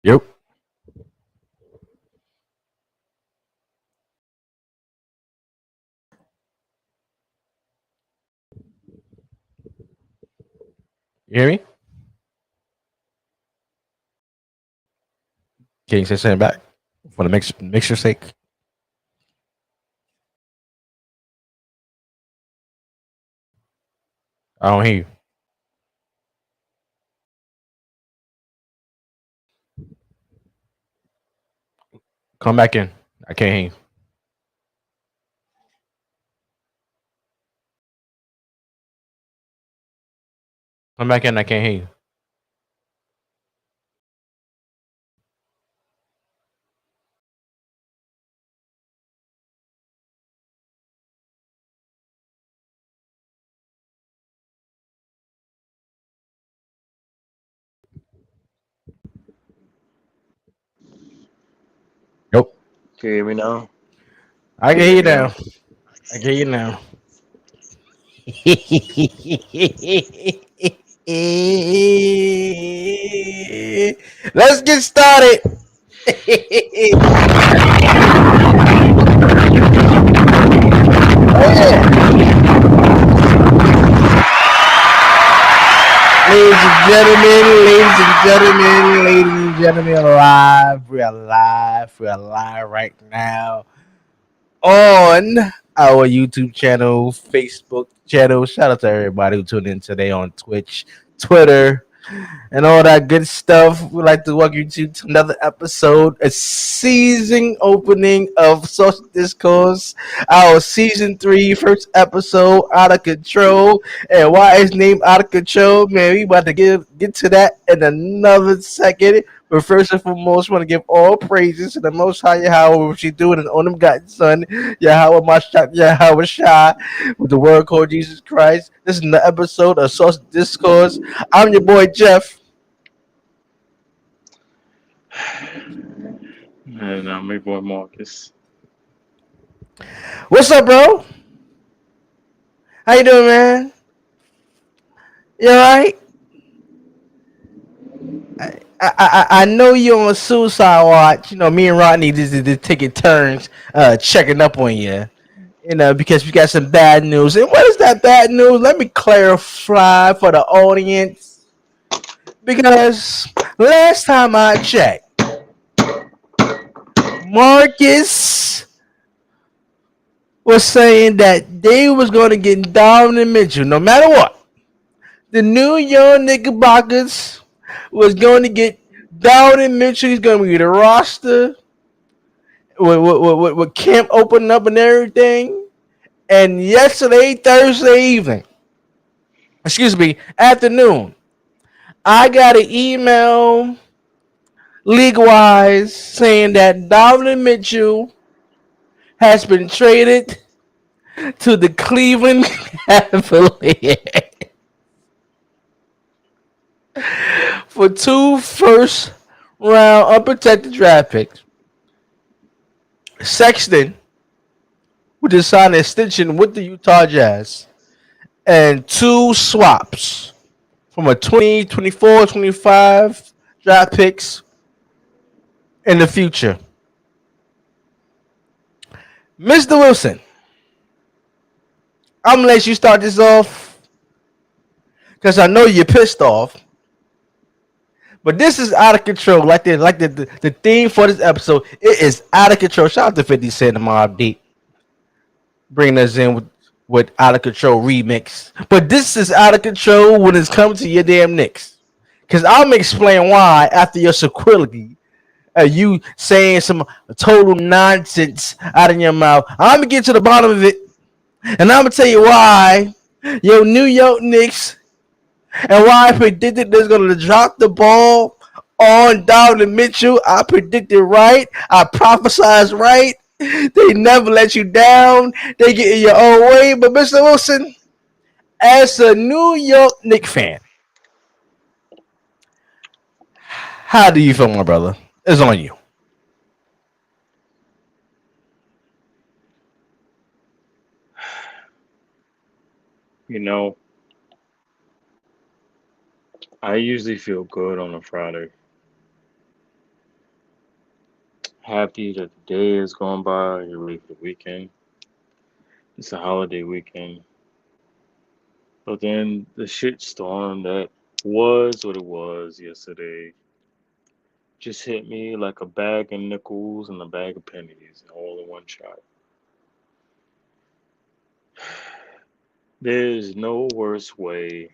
Yep. You hear me? Can you say something back for the mixture sake? I don't hear you. Come back in. I can't hear you. Come back in. I can't hear you. Nope. Can you hear me now? I can Can you hear hear you me now. now? I can hear you now. Let's get started. Oh yeah. Ladies and gentlemen, live. We are live. We are live right now on our YouTube channel, Facebook channel. Shout out to everybody who tuned in today on Twitch, Twitter, and all that good stuff. We'd like to welcome you to another episode, a season opening of Saucy Discourse, our season 3, first episode, Out of Control. And why is named Out of Control? Man, we about to get to that in another second. But first and foremost, want to give all praises to the Most High Yahweh, what she doing, and on him God Son, Yahweh Mashiach, Yahweh Shah, with the word called Jesus Christ. This is the episode of Saucy Discourse. I'm your boy Jeff. And my boy Marcus. What's up, bro? How you doing, man? You alright? I know you on suicide watch. You know, me and Rodney just taking turns checking up on you. You know, because we got some bad news. And what is that bad news? Let me clarify for the audience. Because last time I checked, Marcus was saying that they was going to get Donovan Mitchell no matter what. The New York Knickerbockers was going to get Donovan Mitchell. He's going to be the roster with camp opening up and everything. And yesterday, Thursday evening, excuse me, afternoon, I got an email league wise saying that Donovan Mitchell has been traded to the Cleveland Cavaliers for 2 first round unprotected draft picks. Sexton, who just signed an extension with the Utah Jazz, and 2 swaps from a 2024, 25 draft picks in the future. Mr. Wilson, I'm gonna let you start this off because I know you're pissed off. But this is out of control. Like the theme for this episode, it is out of control. Shout out to 50 Cent and Mobb Deep bringing us in with out of control remix. But this is out of control when it's coming to your damn Knicks. Cause I'm explain why after your sequility, you saying some total nonsense out of your mouth. I'm gonna get to the bottom of it, and I'm gonna tell you why your New York Knicks and why I predicted they're gonna drop the ball on Donovan Mitchell. I predicted right. I prophesized right. They never let you down. They get in your own way. But Mr. Wilson, as a New York Knicks fan, how do you feel, my brother? It's on you. You know, I usually feel good on a Friday. Happy that the day is going by. You're ready for the weekend. It's a holiday weekend. But then the shit storm that was what it was yesterday just hit me like a bag of nickels and a bag of pennies all in one shot. There's no worse way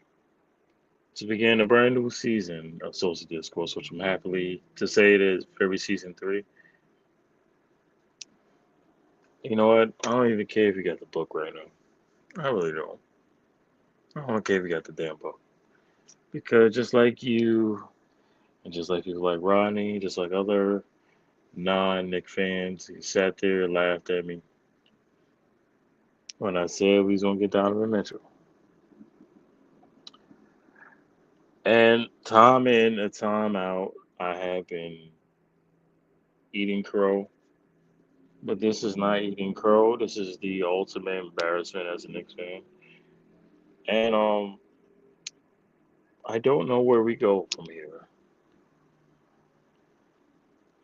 to begin a brand new season of Saucy Discourse, which I'm happily to say it is very season three. You know what? I don't even care if you got the book right now. I really don't. I don't care if you got the damn book. Because just like you, and just like people like Rodney, just like other non Nick fans, he sat there and laughed at me when I said we was gonna get Donovan Mitchell. And time in and time out, I have been eating crow. But this is not eating crow. This is the ultimate embarrassment as a Knicks fan. And I don't know where we go from here.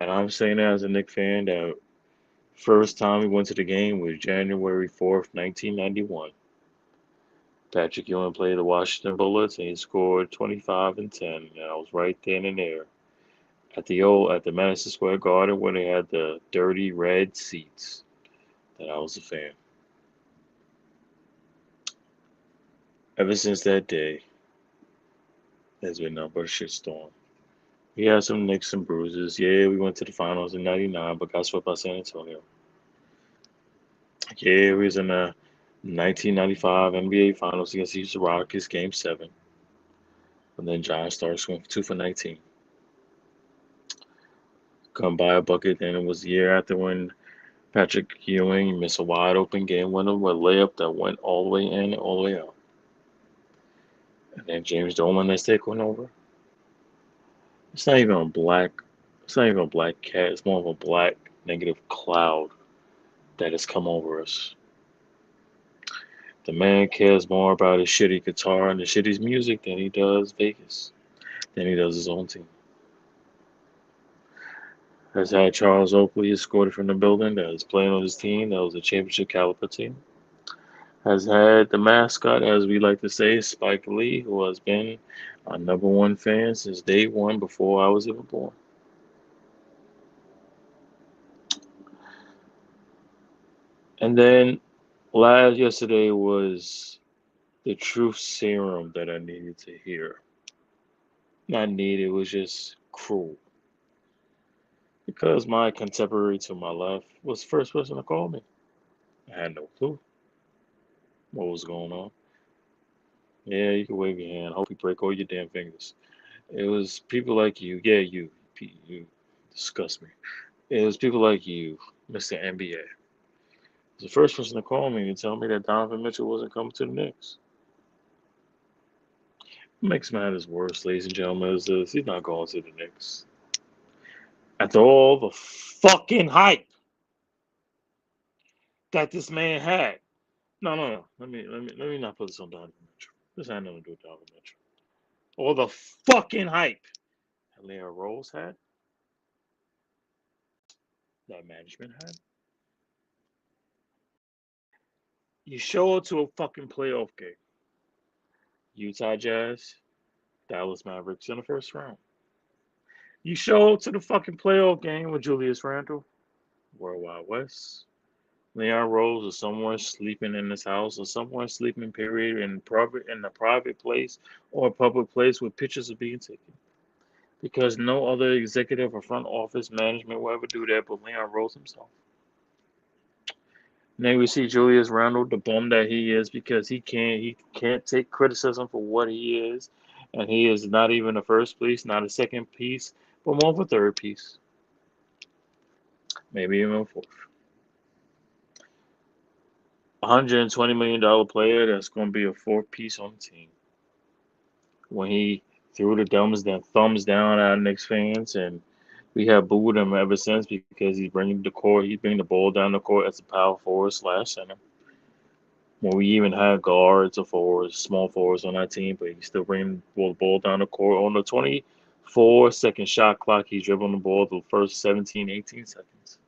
And I'm saying that as a Knicks fan that first time we went to the game was January 4th, 1991. Patrick Ewing played the Washington Bullets and he scored 25 and 10. And I was right then and there at the Madison Square Garden where they had the dirty red seats. That I was a fan. Ever since that day, there's been nothing but a shitstorm. We had some nicks and bruises. Yeah, we went to the finals in '99, but got swept by San Antonio. Yeah, we was in the 1995 NBA Finals against the Houston Rockets, Game 7. And then John Starks went 2 for 19. Come by a bucket. Then it was the year after when Patrick Ewing missed a wide open game winner with a layup that went all the way in and all the way out. And then James Dolan next take went over. It's not even a black. It's not even a black cat. It's more of a black negative cloud that has come over us. The man cares more about his shitty guitar and the shitty music than he does Vegas, than he does his own team. Has had Charles Oakley escorted from the building that is playing on his team, that was a championship caliber team. Has had the mascot, as we like to say, Spike Lee, who has been our number one fan since day one before I was even born. And then last yesterday was the truth serum that I needed to hear. Not needed, it was just cruel. Because my contemporary to my left was the first person to call me. I had no clue what was going on. Yeah, you can wave your hand. Hope you break all your damn fingers. It was people like you. Yeah, you disgust me. It was people like you, Mr. NBA. Was the first person to call me and tell me that Donovan Mitchell wasn't coming to the Knicks. What makes matters worse, ladies and gentlemen, is this: he's not going to the Knicks. After all the fucking hype that this man had. No, no, no. Let me not put this on Donovan Mitchell. This had nothing to do with Donovan Mitchell. All the fucking hype that Leon Rose had, that management had. You show up to a fucking playoff game. Utah Jazz, Dallas Mavericks in the first round. You show up to the fucking playoff game with Julius Randle, Worldwide West. Leon Rose or someone sleeping in his house or someone sleeping period in a private place or a public place where pictures are being taken. Because no other executive or front office management will ever do that but Leon Rose himself. Then we see Julius Randle, the bum that he is, because he can't take criticism for what he is, and he is not even a first piece, not a second piece, but more of a third piece, maybe even a fourth. $120 million player that's going to be a fourth piece on the team. When he threw the thumbs down at Knicks fans, and we have booed him ever since because he's bringing the ball down the court as a power forward slash center. When we even had guards or forwards, small forwards on our team, but he's still bringing the ball down the court on the 4 second shot clock. He's dribbling the ball the first 17, 18 seconds.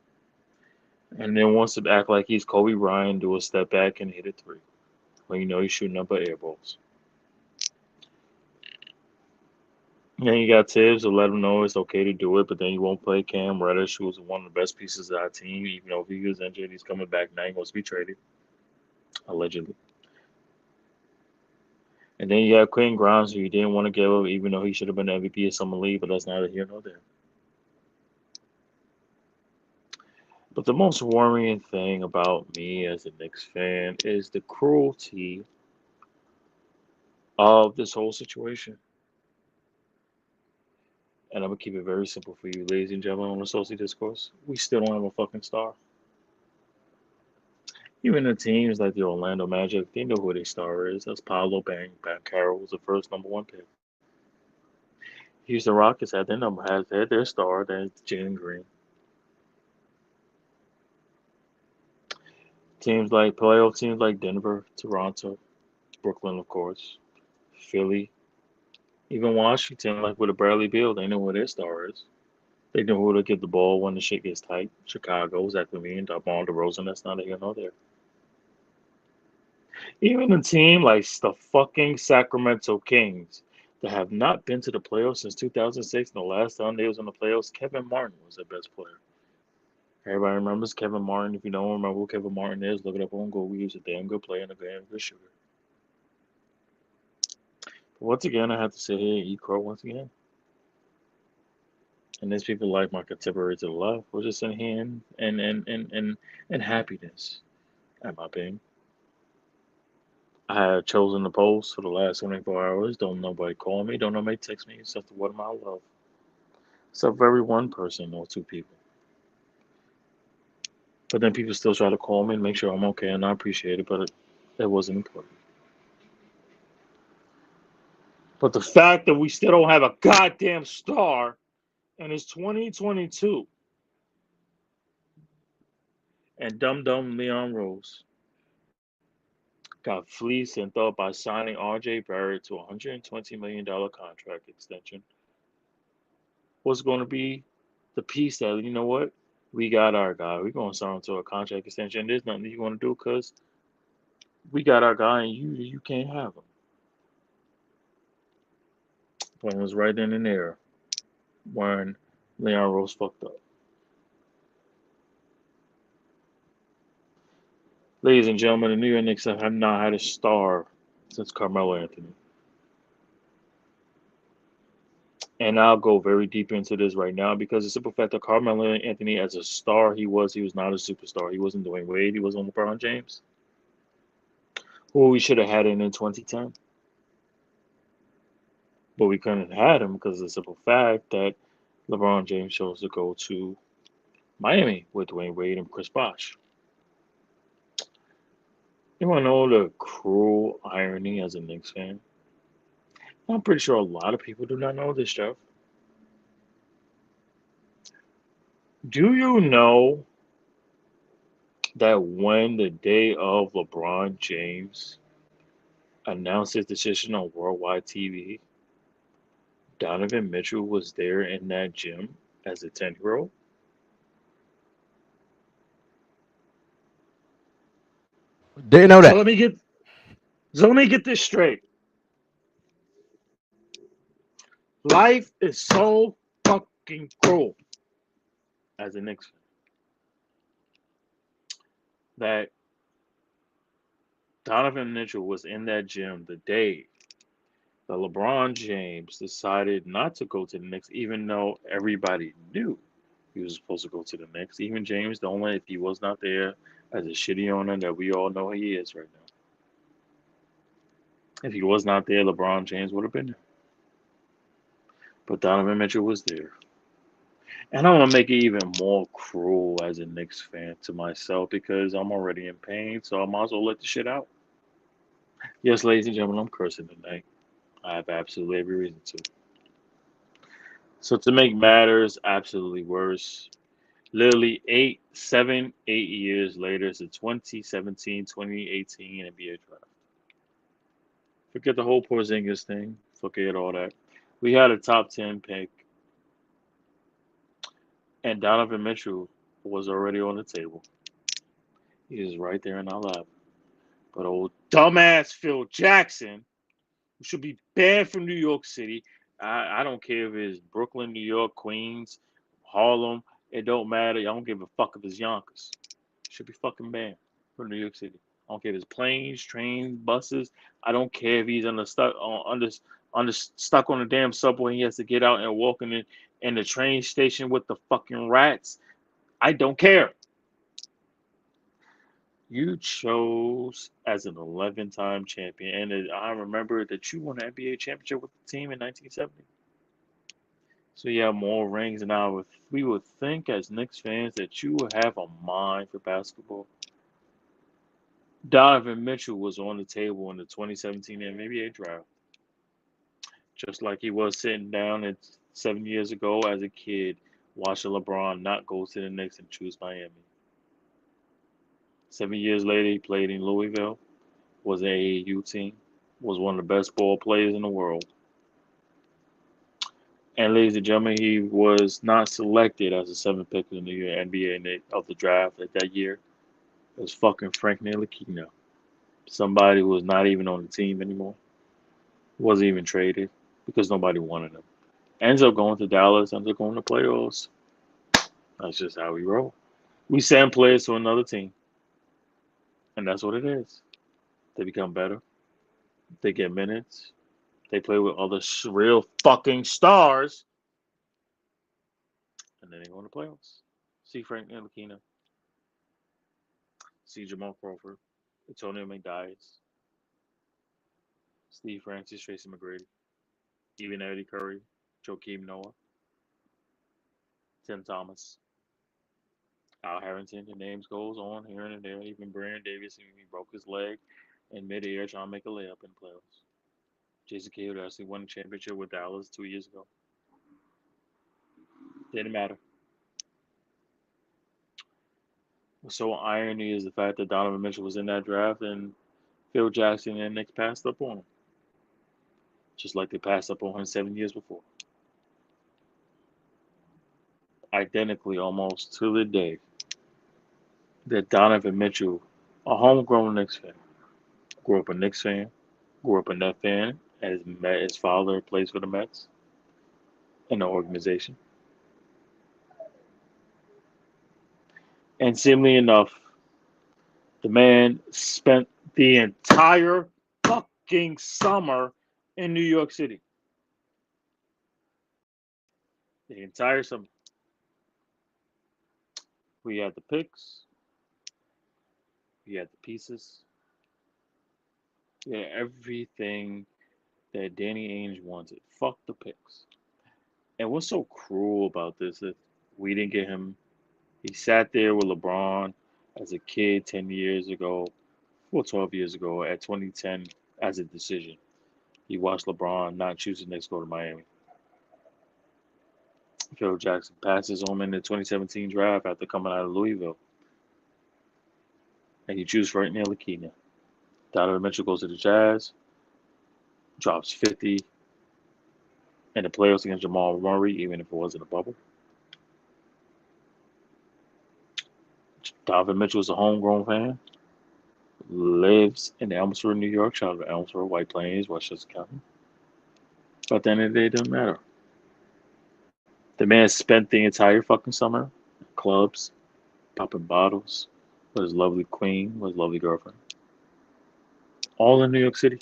And then wants to act like he's Kobe Bryant, do a step back and hit a three. When you know he's shooting up at air balls. And then you got Tibbs to let him know it's okay to do it, but then you won't play Cam Reddish, who's one of the best pieces of our team. Even though if he was injured, he's coming back now. He wants to be traded, allegedly. And then you have Quentin Grimes, who you didn't want to give up, even though he should have been the MVP of Summer League, but that's neither here nor there. But the most worrying thing about me as a Knicks fan is the cruelty of this whole situation. And I'm gonna keep it very simple for you, ladies and gentlemen, on the Saucy Discourse. We still don't have a fucking star. Even the teams like the Orlando Magic, they know who their star is. That's Paolo Banchero was the first number 1 pick. Houston Rockets had their star, that's Jalen Green. Playoff teams like Denver, Toronto, Brooklyn, of course, Philly, even Washington, like with a Bradley Beal, they know who their star is. They know who to get the ball when the shit gets tight. Chicago, Zach LaVine, DeMar DeRozan, that's not here nor there. Even a team like the fucking Sacramento Kings that have not been to the playoffs since 2006, and the last time they was in the playoffs, Kevin Martin was their best player. Everybody remembers Kevin Martin. If you don't remember who Kevin Martin is, look it up on Google. He was a damn good player and a damn good shooter. But once again, I have to sit here and eat crow once again. And there's people like my contemporaries to the left. We're just sitting here in happiness, at my opinion. I have chosen the post for the last 24 hours. Don't nobody call me. Don't nobody text me except the word of my love. Except for every one person or 2 people. But then people still try to call me and make sure I'm okay, and I appreciate it, but it wasn't important. But the fact that we still don't have a goddamn star, and it's 2022, and dumb Leon Rose got fleeced and thought by signing R.J. Barrett to a $120 million contract extension was going to be the piece that, you know what, we got our guy. We're going to sign him to a contract extension. There's nothing you want to do because we got our guy and you can't have him. But it was right then and there when Leon Rose fucked up. Ladies and gentlemen, the New York Knicks have not had a star since Carmelo Anthony. And I'll go very deep into this right now because the simple fact that Carmelo Anthony, as a star, he was not a superstar. He wasn't Dwayne Wade. He wasn't LeBron James, who we should have had in 2010. But we couldn't have had him because of the simple fact that LeBron James chose to go to Miami with Dwayne Wade and Chris Bosh. You want to know the cruel irony as a Knicks fan? I'm pretty sure a lot of people do not know this, Jeff. Do you know that when the day of LeBron James announced his decision on worldwide TV, Donovan Mitchell was there in that gym as a 10-year-old? Didn't know So that. let me get so let me get this straight. Life is so fucking cruel as a Knicks fan that Donovan Mitchell was in that gym the day that LeBron James decided not to go to the Knicks, even though everybody knew he was supposed to go to the Knicks. Even James Dolan, if he was not there as a shitty owner that we all know he is right now. If he was not there, LeBron James would have been there. But Donovan Mitchell was there. And I'm going to make it even more cruel as a Knicks fan to myself because I'm already in pain, so I might as well let the shit out. Yes, ladies and gentlemen, I'm cursing tonight. I have absolutely every reason to. So to make matters absolutely worse, literally 8 years later, it's the 2017-2018 NBA draft. Forget the whole Porzingis thing. Forget all that. We had a top 10 pick, and Donovan Mitchell was already on the table. He was right there in our lap. But old dumbass Phil Jackson, who should be banned from New York City. I don't care if it's Brooklyn, New York, Queens, Harlem. It don't matter. I don't give a fuck if it's Yonkers. Should be fucking banned from New York City. I don't care if it's planes, trains, buses. I don't care if he's under stuck on the damn subway and he has to get out and walk in the train station with the fucking rats. I don't care. You chose as an 11-time champion, and I remember that you won an NBA championship with the team in 1970. So you have more rings, and we would think as Knicks fans that you would have a mind for basketball. Donovan Mitchell was on the table in the 2017 NBA draft, just like he was sitting down at 7 years ago as a kid, watching LeBron not go to the Knicks and choose Miami. 7 years later, he played in Louisville, was an AAU team, was one of the best ball players in the world. And ladies and gentlemen, he was not selected as a seventh pick in the NBA of the draft at that year. It was fucking Frank Ntilikina, somebody who was not even on the team anymore, wasn't even traded because nobody wanted him. Ends up going to Dallas, ends up going to playoffs. That's just how we roll. We send players to another team, and that's what it is. They become better. They get minutes. They play with other real fucking stars, and then they go into playoffs. See Frank Ntilikina. See Jamal Crawford, Antonio McDyess, Steve Francis, Tracy McGrady, even Eddie Curry, Joakim Noah, Tim Thomas, Al Harrington. The names goes on here and there. Even Brandon Davis, he broke his leg in midair trying to make a layup in the playoffs. Jason Kidd actually won the championship with Dallas 2 years ago. Didn't matter. So irony is the fact that Donovan Mitchell was in that draft and Phil Jackson and the Knicks passed up on him, just like they passed up on him 7 years before. Identically, almost to the day that Donovan Mitchell, a homegrown Knicks fan, grew up a Knicks fan, grew up a Net fan, as his father plays for the Mets in the organization. And seemingly enough, the man spent the entire fucking summer in New York City. The entire summer. We had the picks, we had the pieces, we had everything that Danny Ainge wanted. Fuck the picks. And what's so cruel about this is we didn't get him. He sat there with LeBron as a kid 10 years ago, well, 12 years ago at 2010 as a decision. He watched LeBron not choose the Knicks go to Miami. Phil Jackson passes him in the 2017 draft after coming out of Louisville. And he chooses Frank Ntilikina. Donovan Mitchell goes to the Jazz, drops 50 in the playoffs against Jamal Murray, even if it wasn't a bubble. Donovan Mitchell is a homegrown fan, lives in Elmsford, New York. Shout out to Elmsford, White Plains, Westchester County. But at the end of the day, it doesn't matter. The man spent the entire fucking summer in clubs, popping bottles with his lovely queen, with his lovely girlfriend. All in New York City.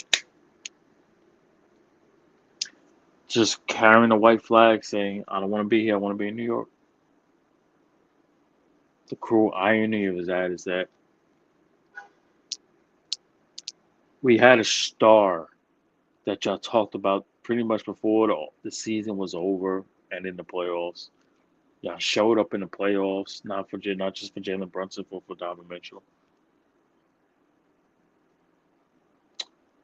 Just carrying a white flag saying, I don't want to be here, I want to be in New York. The cruel irony of that is that we had a star that y'all talked about pretty much before the season was over and in the playoffs. Y'all showed up in the playoffs, not just for Jalen Brunson, but for Donovan Mitchell.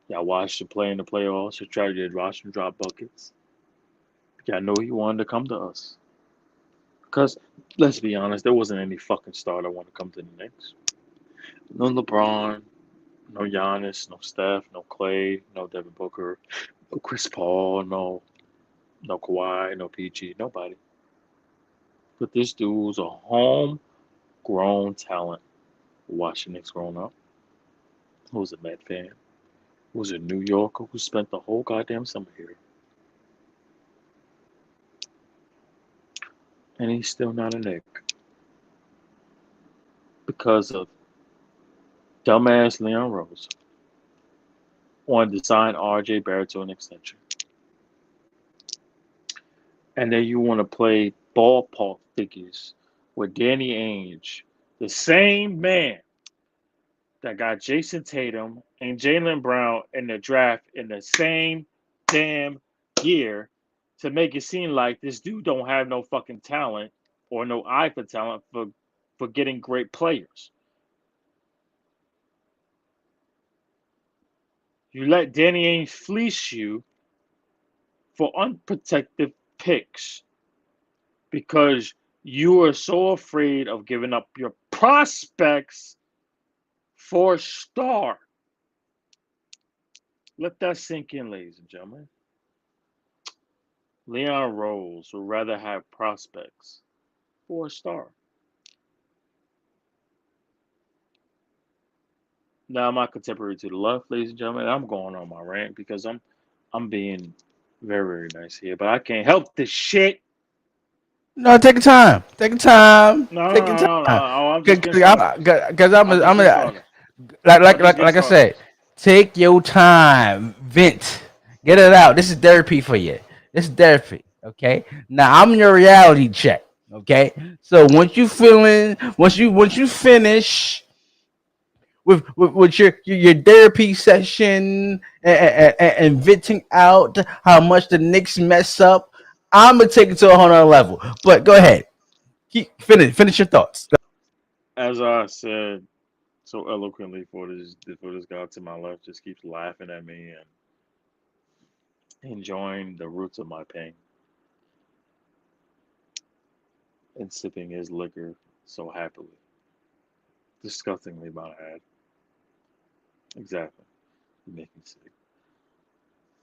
Y'all watched him play in the playoffs. You tried to watch him drop buckets. Y'all know he wanted to come to us. Because, let's be honest, there wasn't any fucking star that wanted to come to the Knicks. No LeBron, no Giannis, no Steph, no Clay, no Devin Booker, no Chris Paul, no No Kawhi, no PG, nobody. But this dude was a homegrown talent. Watched the Knicks growing up. Who was a Met fan. Who was a New Yorker who spent the whole goddamn summer here. And he's still not a Knick because of dumbass Leon Rose wanted to sign RJ Barrett to an extension. And then you want to play ballpark figures with Danny Ainge, the same man that got Jason Tatum and Jalen Brown in the draft in the same damn year to make it seem like this dude don't have no fucking talent or no eye for talent for getting great players. You let Danny Ainge fleece you for unprotected picks because you are so afraid of giving up your prospects for a star. Let that sink in, ladies and gentlemen. Leon Rose would rather have prospects for a star. Now, my contemporary to the left, ladies and gentlemen, I'm going on my rant because I'm being very, very nice here, but I can't help this shit. No, take your time. Take your time. No, no, Take your no, no, time. no. I'm just getting started. Because I'm just I'm getting a, started. I'm just getting like I started. said, take your time. Vent. Get it out. This is therapy for you. This is therapy. Okay. Now I'm your reality check. Okay. So once you finish with your therapy session and venting out how much the Knicks mess up, I'm gonna take it to a whole nother level. But go ahead. Finish your thoughts. As I said so eloquently for this guy to my left, just keeps laughing at me and enjoying the roots of my pain and sipping his liquor so happily. Disgustingly about ad. Exactly. You make me sick.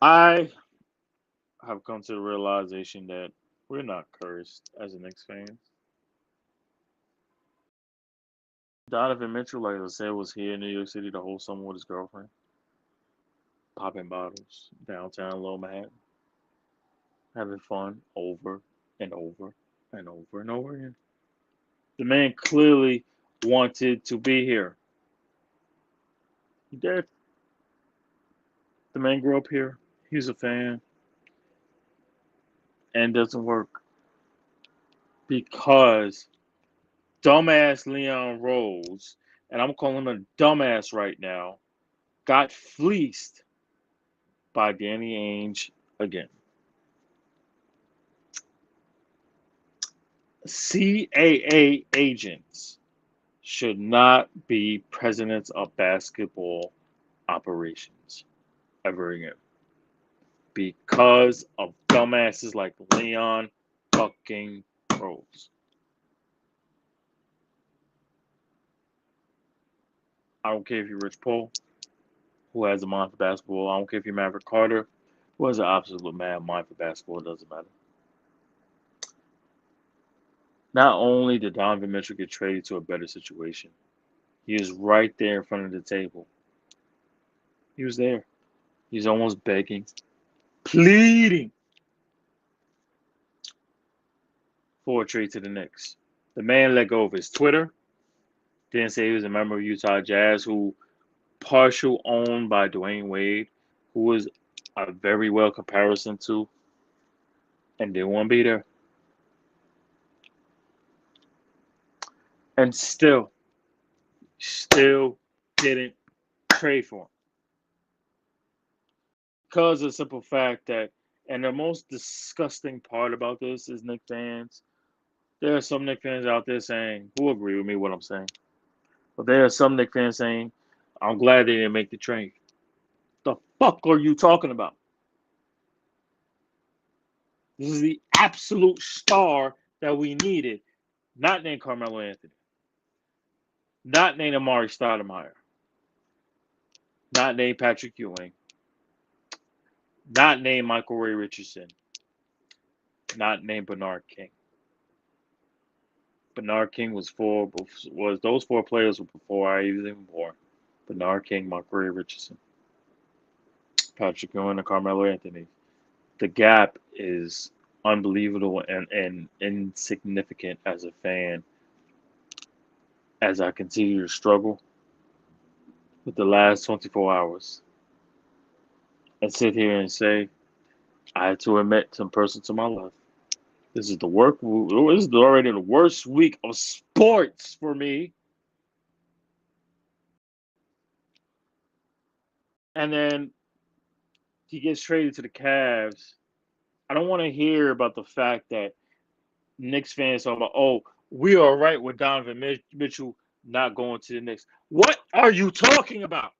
I have come to the realization that we're not cursed as a Knicks fans. Donovan Mitchell, like I said, was here in New York City the whole summer with his girlfriend, popping bottles downtown Lower Manhattan, having fun over and over and over and over again. The man clearly wanted to be here. He did. The man grew up here. He's a fan, and it doesn't work because dumbass Leon Rose, and I'm calling him a dumbass right now, got fleeced by Danny Ainge again. CAA agents should not be presidents of basketball operations ever again because of dumbasses like Leon fucking Rose. I don't care if you're Rich Paul, who has a mind for basketball. I don't care if you're Maverick Carter, who has an absolute mad mind for basketball. It doesn't matter. Not only did Donovan Mitchell get traded to a better situation, he is right there in front of the table. He was there. He's almost begging, pleading for a trade to the Knicks. The man let go of his Twitter. Didn't say he was a member of Utah Jazz, who partial owned by Dwayne Wade, who was a very well comparison to, and didn't want to be there. And still didn't trade for him. Because of the simple fact that, and the most disgusting part about this is Knicks fans. There are some Knicks fans out there saying, who agree with me what I'm saying. But there are some Knicks fans saying, I'm glad they didn't make the trade. The fuck are you talking about? This is the absolute star that we needed. Not named Carmelo Anthony. Not named Amari Stoudemire. Not named Patrick Ewing. Not named Michael Ray Richardson. not named Bernard King. Bernard King was those four players were before I was even born. Bernard King, Mark-Ray Richardson, Patrick Ewing, and Carmelo Anthony. The gap is unbelievable and insignificant as a fan as I continue to struggle with the last 24 hours and sit here and say, I had to admit some person to my left. This is already the worst week of sports for me. And then he gets traded to the Cavs. I don't want to hear about the fact that Knicks fans talking about, oh, we are right with Donovan Mitchell not going to the Knicks. What are you talking about?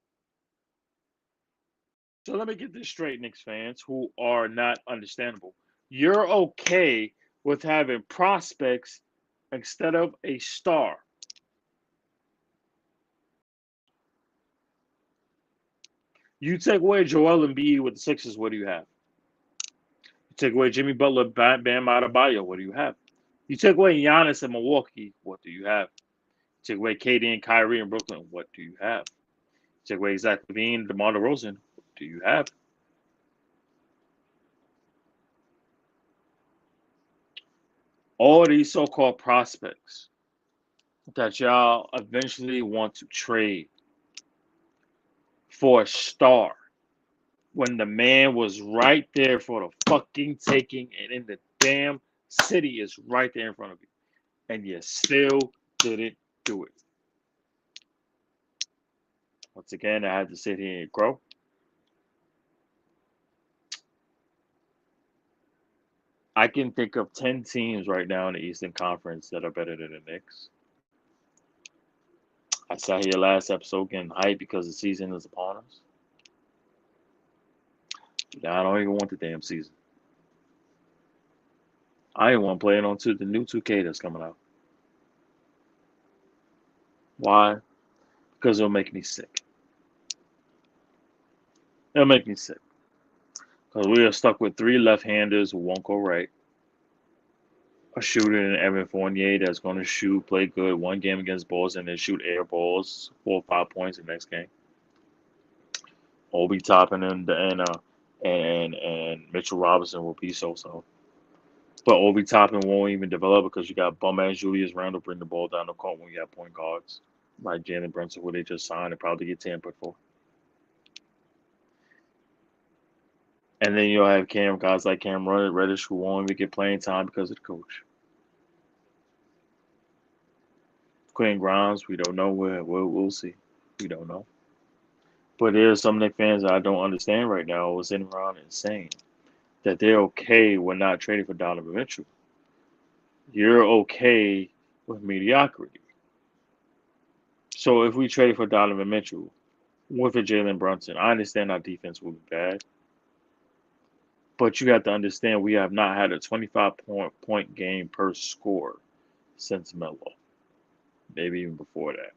So let me get this straight, Knicks fans who are not understandable. You're okay with having prospects instead of a star. You take away Joel Embiid with the Sixers, what do you have? You take away Jimmy Butler, Bam Adebayo, what do you have? You take away Giannis in Milwaukee, what do you have? You take away KD and Kyrie in Brooklyn, what do you have? You take away Zach LaVine, DeMar DeRozan, what do you have? All these so-called prospects that y'all eventually want to trade for a star when the man was right there for the fucking taking and in the damn city is right there in front of you. And you still didn't do it. Once again, I had to sit here and grow. I can think of 10 teams right now in the Eastern Conference that are better than the Knicks. I sat here last episode getting hyped because the season is upon us. Now I don't even want the damn season. I even want to play it on the new 2K that's coming out. Why? Because it'll make me sick. It'll make me sick. Because we are stuck with three left-handers who won't go right. A shooter in Evan Fournier that's going to shoot, play good one game against Bulls, and then shoot air balls, 4 or 5 points the next game. Obi Toppin and Mitchell Robinson will be so. But Obi Toppin won't even develop because you got bum ass Julius Randle bring the ball down the court when you have point guards like Jalen Brunson, who they just signed and probably get tampered for. And then you'll have guys like Cam Reddish who won't even get playing time because of the coach. Quentin Grimes, we don't know. We'll see. We don't know. But there's some Knicks fans that I don't understand right now who are sitting around and saying that they're okay with not trading for Donovan Mitchell. You're okay with mediocrity. So if we trade for Donovan Mitchell with a Jalen Brunson, I understand our defense will be bad. But you have to understand we have not had a 25-point game per score since Melo. Maybe even before that.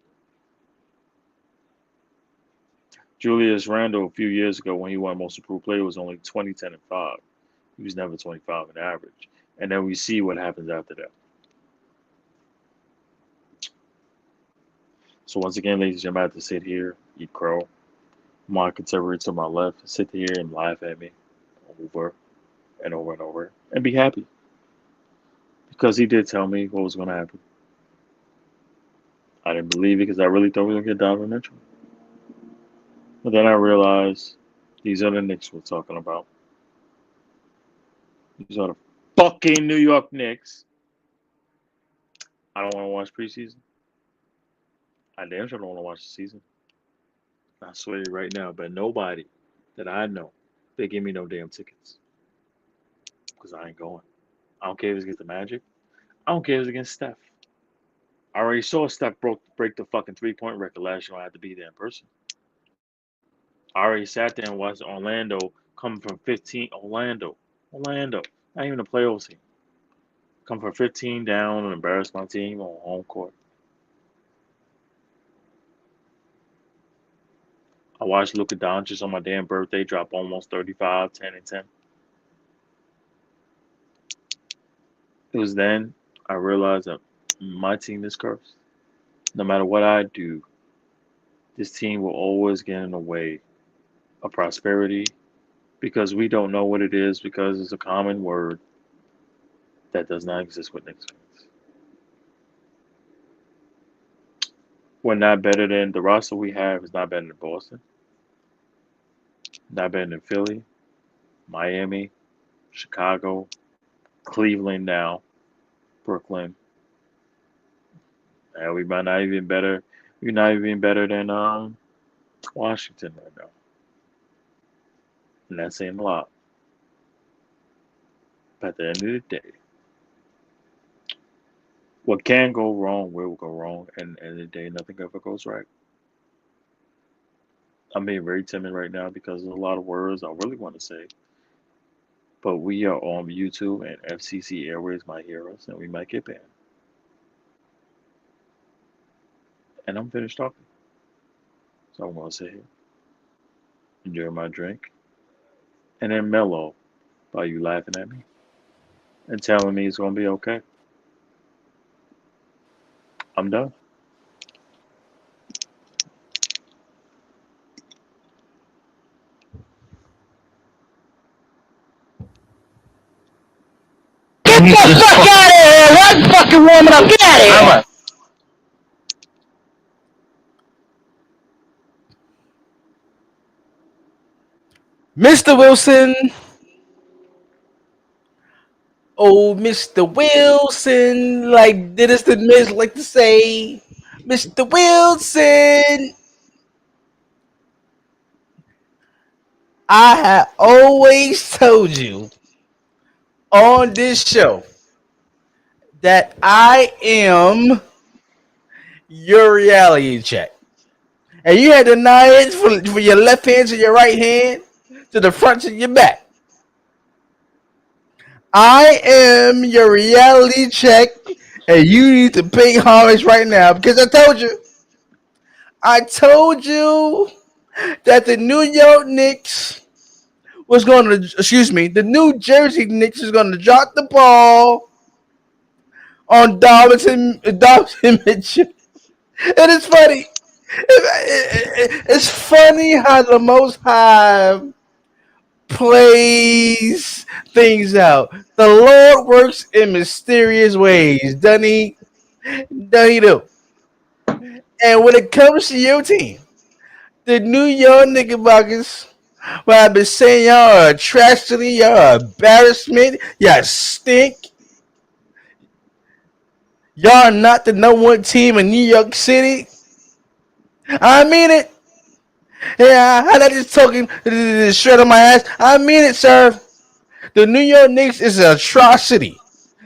Julius Randle, a few years ago, when he won Most Improved Player, was only 20, 10, and 5. He was never 25 in average. And then we see what happens after that. So once again, ladies and gentlemen, I have to sit here, eat crow, my contemporary to my left, sit here and laugh at me over and over and over, and be happy. Because he did tell me what was going to happen. I didn't believe it because I really thought we were going to get Donovan Mitchell. But then I realized these are the Knicks we're talking about. These are the fucking New York Knicks. I don't want to watch preseason. I damn sure don't want to watch the season. I swear to you right now, but nobody that I know, they give me no damn tickets. Because I ain't going. I don't care if it's against the Magic. I don't care if it's against Steph. I already saw Steph break the fucking 3-point record last year. I had to be there in person. I already sat there and watched Orlando come from 15. Orlando. Not even a playoff team. Come from 15 down and embarrass my team on home court. I watched Luka Doncic on my damn birthday drop almost 35, 10, and 10. It was then I realized that my team is cursed. No matter what I do, this team will always get in the way of prosperity because we don't know what it is because it's a common word that does not exist with Knicks fans. We're not better than the roster we have is not better than Boston, not better than Philly, Miami, Chicago, Cleveland now, Brooklyn. And we might not even better. We're not even better than Washington right now, and that's saying a lot. But at the end of the day, what can go wrong will go wrong, and at the end of the day, nothing ever goes right. I'm being very timid right now because there's a lot of words I really want to say, but we are on YouTube and FCC Airways might hear us, and we might get banned. And I'm finished talking, so I'm gonna sit here, enjoy my drink, and then mellow by you laughing at me and telling me it's gonna be okay. I'm done. Get the fuck out of here! One fucking warming up. Get out of here! All right. Mr. Wilson, oh Mr. Wilson, like Dennis the Miz like to say, Mr. Wilson, I have always told you on this show that I am your reality check. And you had to deny it for your left hand to your right hand to the front to your back. I am your reality check, and you need to pay homage right now because I told you that the New York Knicks was going to, excuse me, the New Jersey Knicks is going to drop the ball on Donovan Mitchell. And it's funny. It's funny how the Most High plays things out. The Lord works in mysterious ways, doesn't he? Doesn't he do? And when it comes to your team, the New York Knickerbockers, well, I've been saying y'all are a tragedy, y'all are an embarrassment, y'all stink. Y'all are not the number one team in New York City. I mean it. Yeah, I'm not just talking straight on my ass. I mean it, sir. The New York Knicks is an atrocity.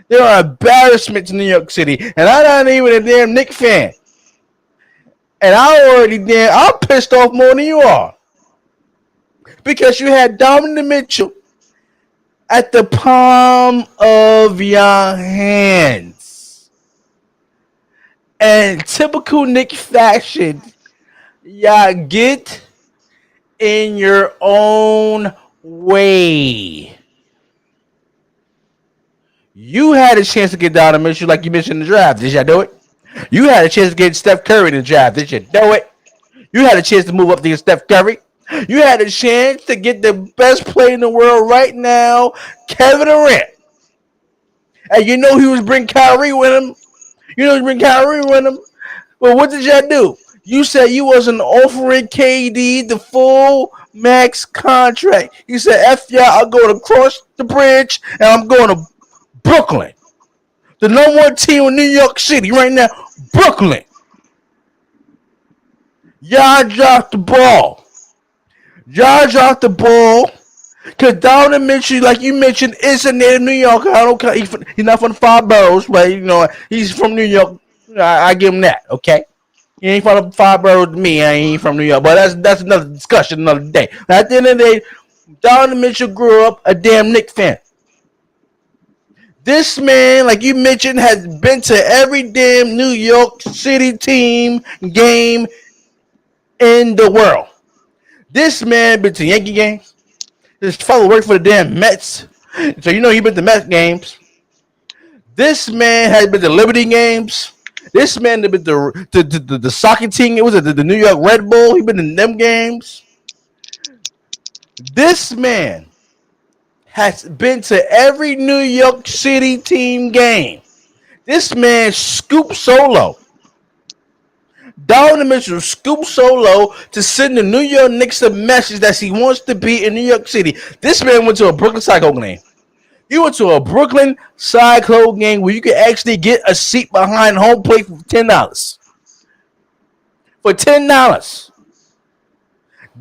They're an embarrassment to New York City. And I'm not even a damn Knicks fan. And I'm pissed off more than you are. Because you had Donovan Mitchell at the palm of your hands. And typical Knicks fashion, y'all get in your own way. You had a chance to get Donovan Mitchell like you mentioned in the draft. Did y'all do it? You had a chance to get Steph Curry in the draft. Did you do it? You had a chance to move up to get Steph Curry. You had a chance to get the best player in the world right now, Kevin Durant. And you know he was bringing Kyrie with him. You know he was bringing Kyrie with him. But what did y'all do? You said you wasn't offering KD the full max contract. You said, F y'all, I'll go across the bridge and I'm going to Brooklyn. The number one team in New York City right now, Brooklyn. Y'all dropped the ball. Y'all dropped the ball. Because Donovan Mitchell, like you mentioned, is a native New Yorker. I don't care. He's not from the five boroughs, but you know he's from New York. I give him that. Okay, he ain't from the five boroughs to me. I ain't from New York, but that's another discussion, another day. At the end of the day, Donovan Mitchell grew up a damn Knicks fan. This man, like you mentioned, has been to every damn New York City team game in the world. This man been to Yankee games. His father worked for the damn Mets. So you know he been to Mets games. This man has been to Liberty games. This man has been the soccer team. It was the New York Red Bull. He been in them games. This man has been to every New York City team game. This man scooped solo. Donovan Mitchell scooped solo to send the New York Knicks a message that he wants to be in New York City. This man went to a Brooklyn Cyclone game. He went to a Brooklyn Cyclone game where you could actually get a seat behind home plate for $10. For $10.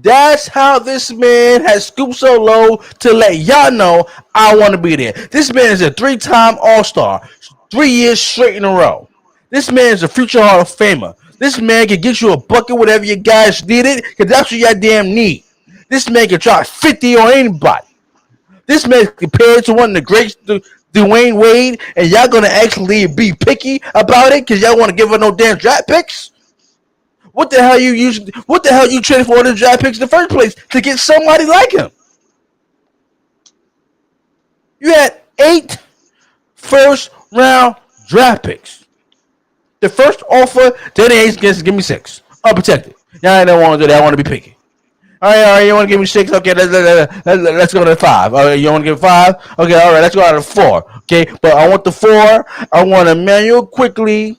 That's how this man has scooped so low to let y'all know I want to be there. This man is a 3-time All-Star, 3 years straight in a row. This man is a future Hall of Famer. This man can get you a bucket whatever you guys need it, because that's what y'all damn need. This man can drop 50 on anybody. This man is compared to one of the greats, Dwayne Wade, and y'all gonna actually be picky about it because y'all want to give her no damn draft picks? What the hell you traded for the draft picks in the first place to get somebody like him? You had 8 first-round draft picks. The first offer, Danny Hayes gets give me 6. Unprotected. Now I don't want to do that. I want to be picky. All right, you want to give me 6? Okay, let's go to 5. All right, you want to give 5? Okay, all right, let's go to 4. Okay, but I want the 4. I want Emmanuel Quickly.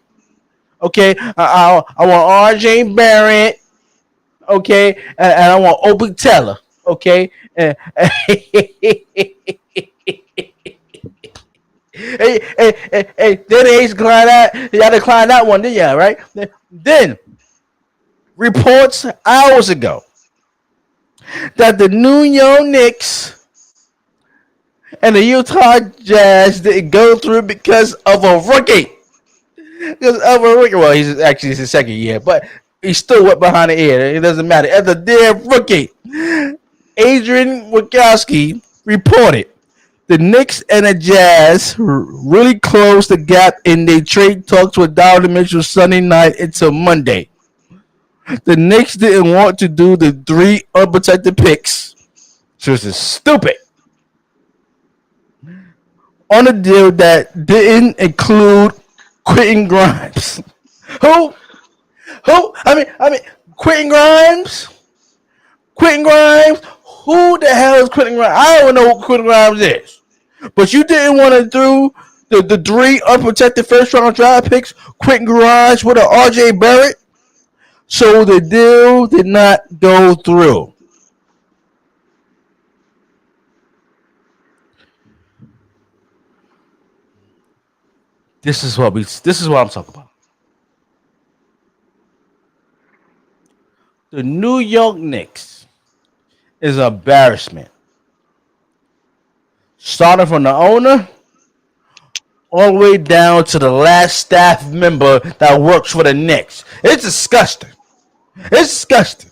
Okay, I want R.J. Barrett. Okay, and I want Obi Teller. Okay, hey, then they declined that. Y'all declined that one, didn't y'all? Right? Then reports hours ago that the New York Knicks and the Utah Jazz didn't go through because of a rookie. Well, he's actually his second year, but he's still wet behind the ear. It doesn't matter. As a damn rookie, Adrian Wojnarowski reported the Knicks and the Jazz really closed the gap in their trade talks with Donovan Mitchell Sunday night until Monday. The Knicks didn't want to do the 3 unprotected picks, which is stupid, on a deal that didn't include Quentin Grimes. Who? I mean, Quentin Grimes? Who the hell is Quentin Grimes? I don't know who Quentin Grimes is. But you didn't want to do the 3 unprotected first-round draft picks, Quentin Grimes with an R.J. Barrett. So the deal did not go through. This is what I'm talking about. The New York Knicks is an embarrassment. Starting from the owner all the way down to the last staff member that works for the Knicks. It's disgusting. It's disgusting.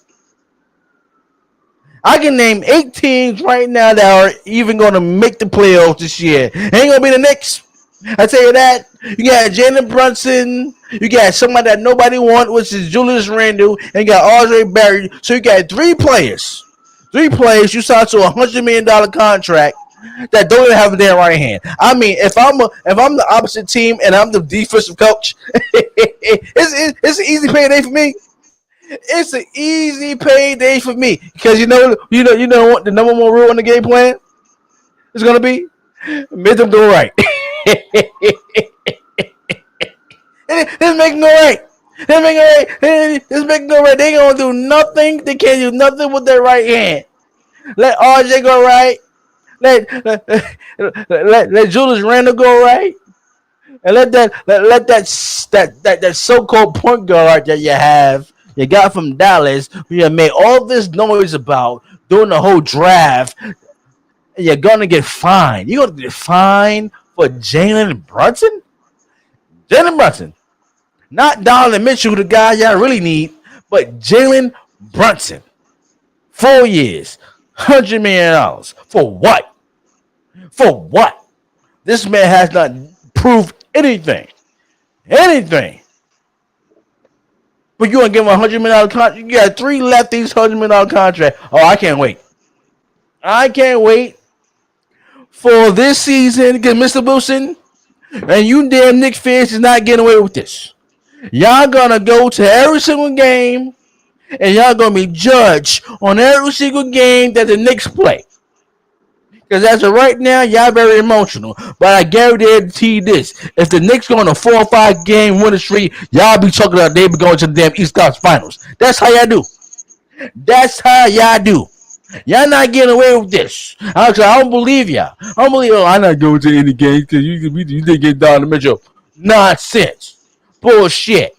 I can name 8 teams right now that are even going to make the playoffs this year. Ain't going to be the Knicks. I tell you that. You got Jalen Brunson. You got somebody that nobody wants, which is Julius Randle. And you got R.J. Barrett. So you got 3 players. 3 players you signed to $100 million contract that don't even have a damn right hand. I mean, if I'm the opposite team and I'm the defensive coach, it's an easy payday for me. It's an easy payday for me because you know what the number 1 rule in the game plan is gonna be: make them do it right. Let's make them go right. Let's make them go right. They ain't gonna do nothing. They can't do nothing with their right hand. Let RJ go right. Let Julius Randle go right. And let that so-called point guard that you got from Dallas, who you made all this noise about during the whole draft, you're gonna get fined. You're gonna get fined for Jalen Brunson? Jalen Brunson. Not Donovan Mitchell, the guy y'all really need, but Jalen Brunson. 4 years, $100 million. For what? For what? This man has not proved anything. Anything. But you want to give him $100 million contract? You got 3 lefties, $100 million contract. Oh, I can't wait. I can't wait for this season against Mr. Wilson And you damn Knicks fans is not getting away with this. Y'all gonna go to every single game and y'all gonna be judged on every single game that the Knicks play. Because as of right now, y'all very emotional. But I guarantee you this: if the Knicks go on a 4 or 5 game winning streak, y'all be talking about they be going to the damn East Coast Finals. That's how y'all do. That's how y'all do. Y'all not getting away with this. Actually, I don't believe y'all. I don't believe. Oh, I'm not going to any games because you didn't get Donovan Mitchell. Nonsense. Bullshit.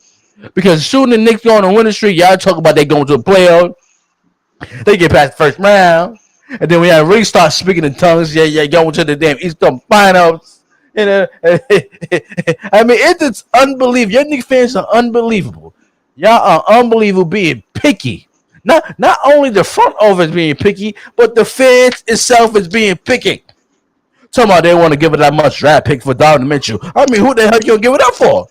Because as soon as the Knicks go on a winning streak, y'all talk about they going to the playoffs. They get past the first round. And then when y'all really start speaking in tongues, yeah, going to the damn Eastern Finals. You know, I mean, it's just unbelievable. Your Knicks fans are unbelievable. Y'all are unbelievable being picky. Not only the front office being picky, but the fans itself is being picky. Talking about they want to give it that much draft pick for Donovan Mitchell. I mean, who the hell you gonna give it up for?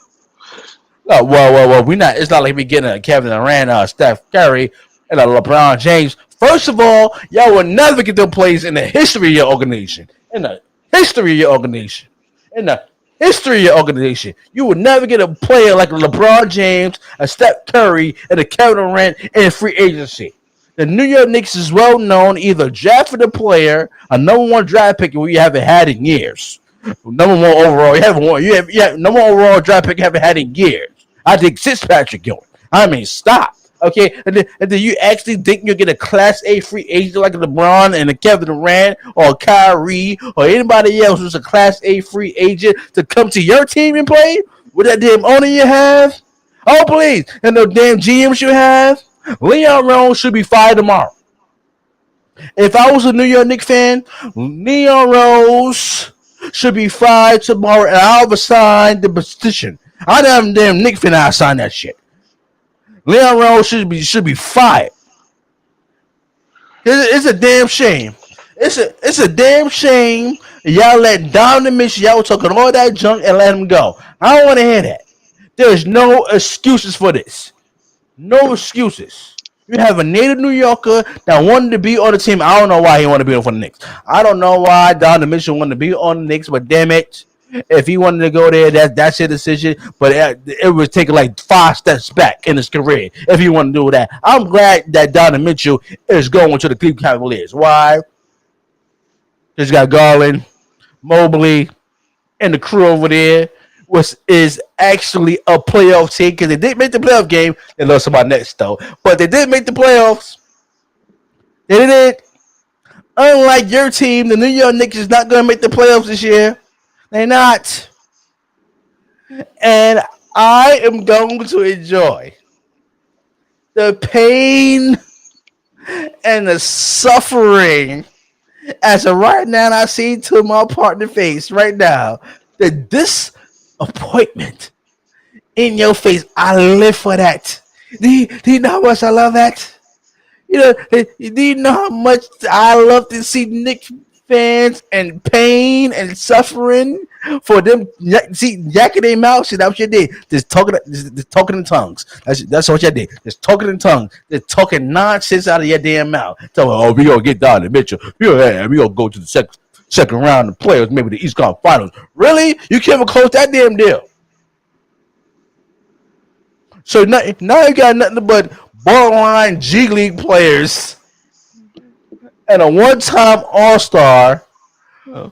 Oh, well, we not. It's not like we getting a Kevin Durant, Steph Curry, and a LeBron James. First of all, y'all will never get them plays in the history of your organization. In the history of your organization. In the history of your organization. You will never get a player like a LeBron James, a Steph Curry, and a Kevin Durant in free agency. The New York Knicks is well known either drafting a player, a #1 draft pick we haven't had in years. #1 overall, you have #1 overall draft pick you haven't had in years. I think since Patrick Ewing. I mean, stop. Okay, and then you actually think you'll get a Class A free agent like LeBron and a Kevin Durant or Kyrie or anybody else who's a Class A free agent to come to your team and play with that damn owner you have? Oh, please. And the damn GMs you have? Leon Rose should be fired tomorrow. If I was a New York Knicks fan, Leon Rose should be fired tomorrow and I'll resign the petition. I damn Knicks fan, I'll sign that shit. Leon Rose should be fired. It's a damn shame. It's a damn shame y'all let Donovan Mitchell, y'all were talking all that junk and let him go. I don't want to hear that. There's no excuses for this. No excuses. You have a native New Yorker that wanted to be on the team. I don't know why he wanted to be on for the Knicks. I don't know why Donovan Mitchell wanted to be on the Knicks, but damn it. If he wanted to go there, that's his decision. But it was taking like 5 steps back in his career if he wanted to do that. I'm glad that Donovan Mitchell is going to the Cleveland Cavaliers. Why? Because you got Garland, Mobley, and the crew over there, which is actually a playoff team because they didn't make the playoff game. They lost to my Nets, though. But they did make the playoffs. They did. Unlike your team, the New York Knicks is not going to make the playoffs this year. They're not. And I am going to enjoy the pain and the suffering as of right now. I see to my partner face right now the disappointment in your face. I live for that. Do you know how much I love that? Do you know how much I love to see Knicks fans and pain and suffering for them yakking their mouth? Shit, that's what you did. Just talking in tongues. That's what you did. Just talking in tongues. Just talking nonsense out of your damn mouth. Tell me, oh, we gonna get Donovan Mitchell. We gonna go to the second round of the playoffs, maybe the East Coast Finals. Really? You can't even close that damn deal. So now you got nothing but borderline G League players and a one-time All-Star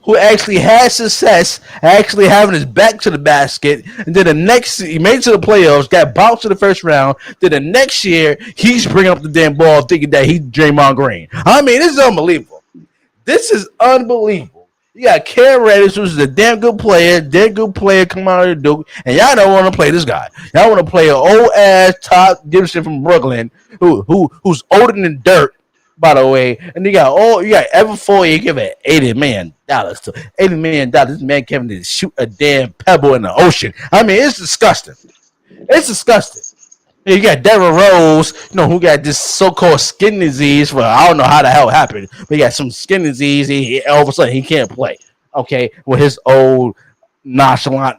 who actually had success, actually having his back to the basket, and then he made it to the playoffs, got bounced to the first round. Then the next year, he's bringing up the damn ball, thinking that he's Draymond Green. I mean, this is unbelievable. This is unbelievable. You got Cam Reddish, who's a damn good player coming out of the Duke, and y'all don't want to play this guy. Y'all want to play an old-ass Todd Gibson from Brooklyn, who's older than dirt, by the way. And you got Evan Fournier, you give it $80 million to $80 million. This man can shoot a damn pebble in the ocean. I mean, it's disgusting. It's disgusting. You got Derrick Rose, who got this so-called skin disease. For I don't know how the hell it happened, but he got some skin disease. All of a sudden, he can't play. Okay, with his old nonchalant,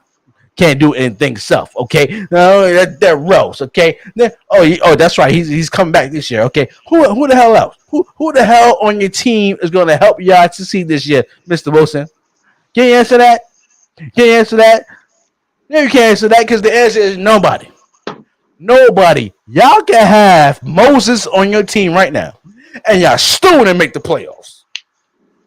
can't do anything self. Okay, no, that Rose. Okay, that's right. He's coming back this year. Okay, who the hell else? Who the hell on your team is going to help y'all succeed this year, Mr. Wilson? Can you answer that? Can you answer that? No, you can't answer that because the answer is nobody. Nobody. Y'all can have Moses on your team right now, and y'all still want to make the playoffs.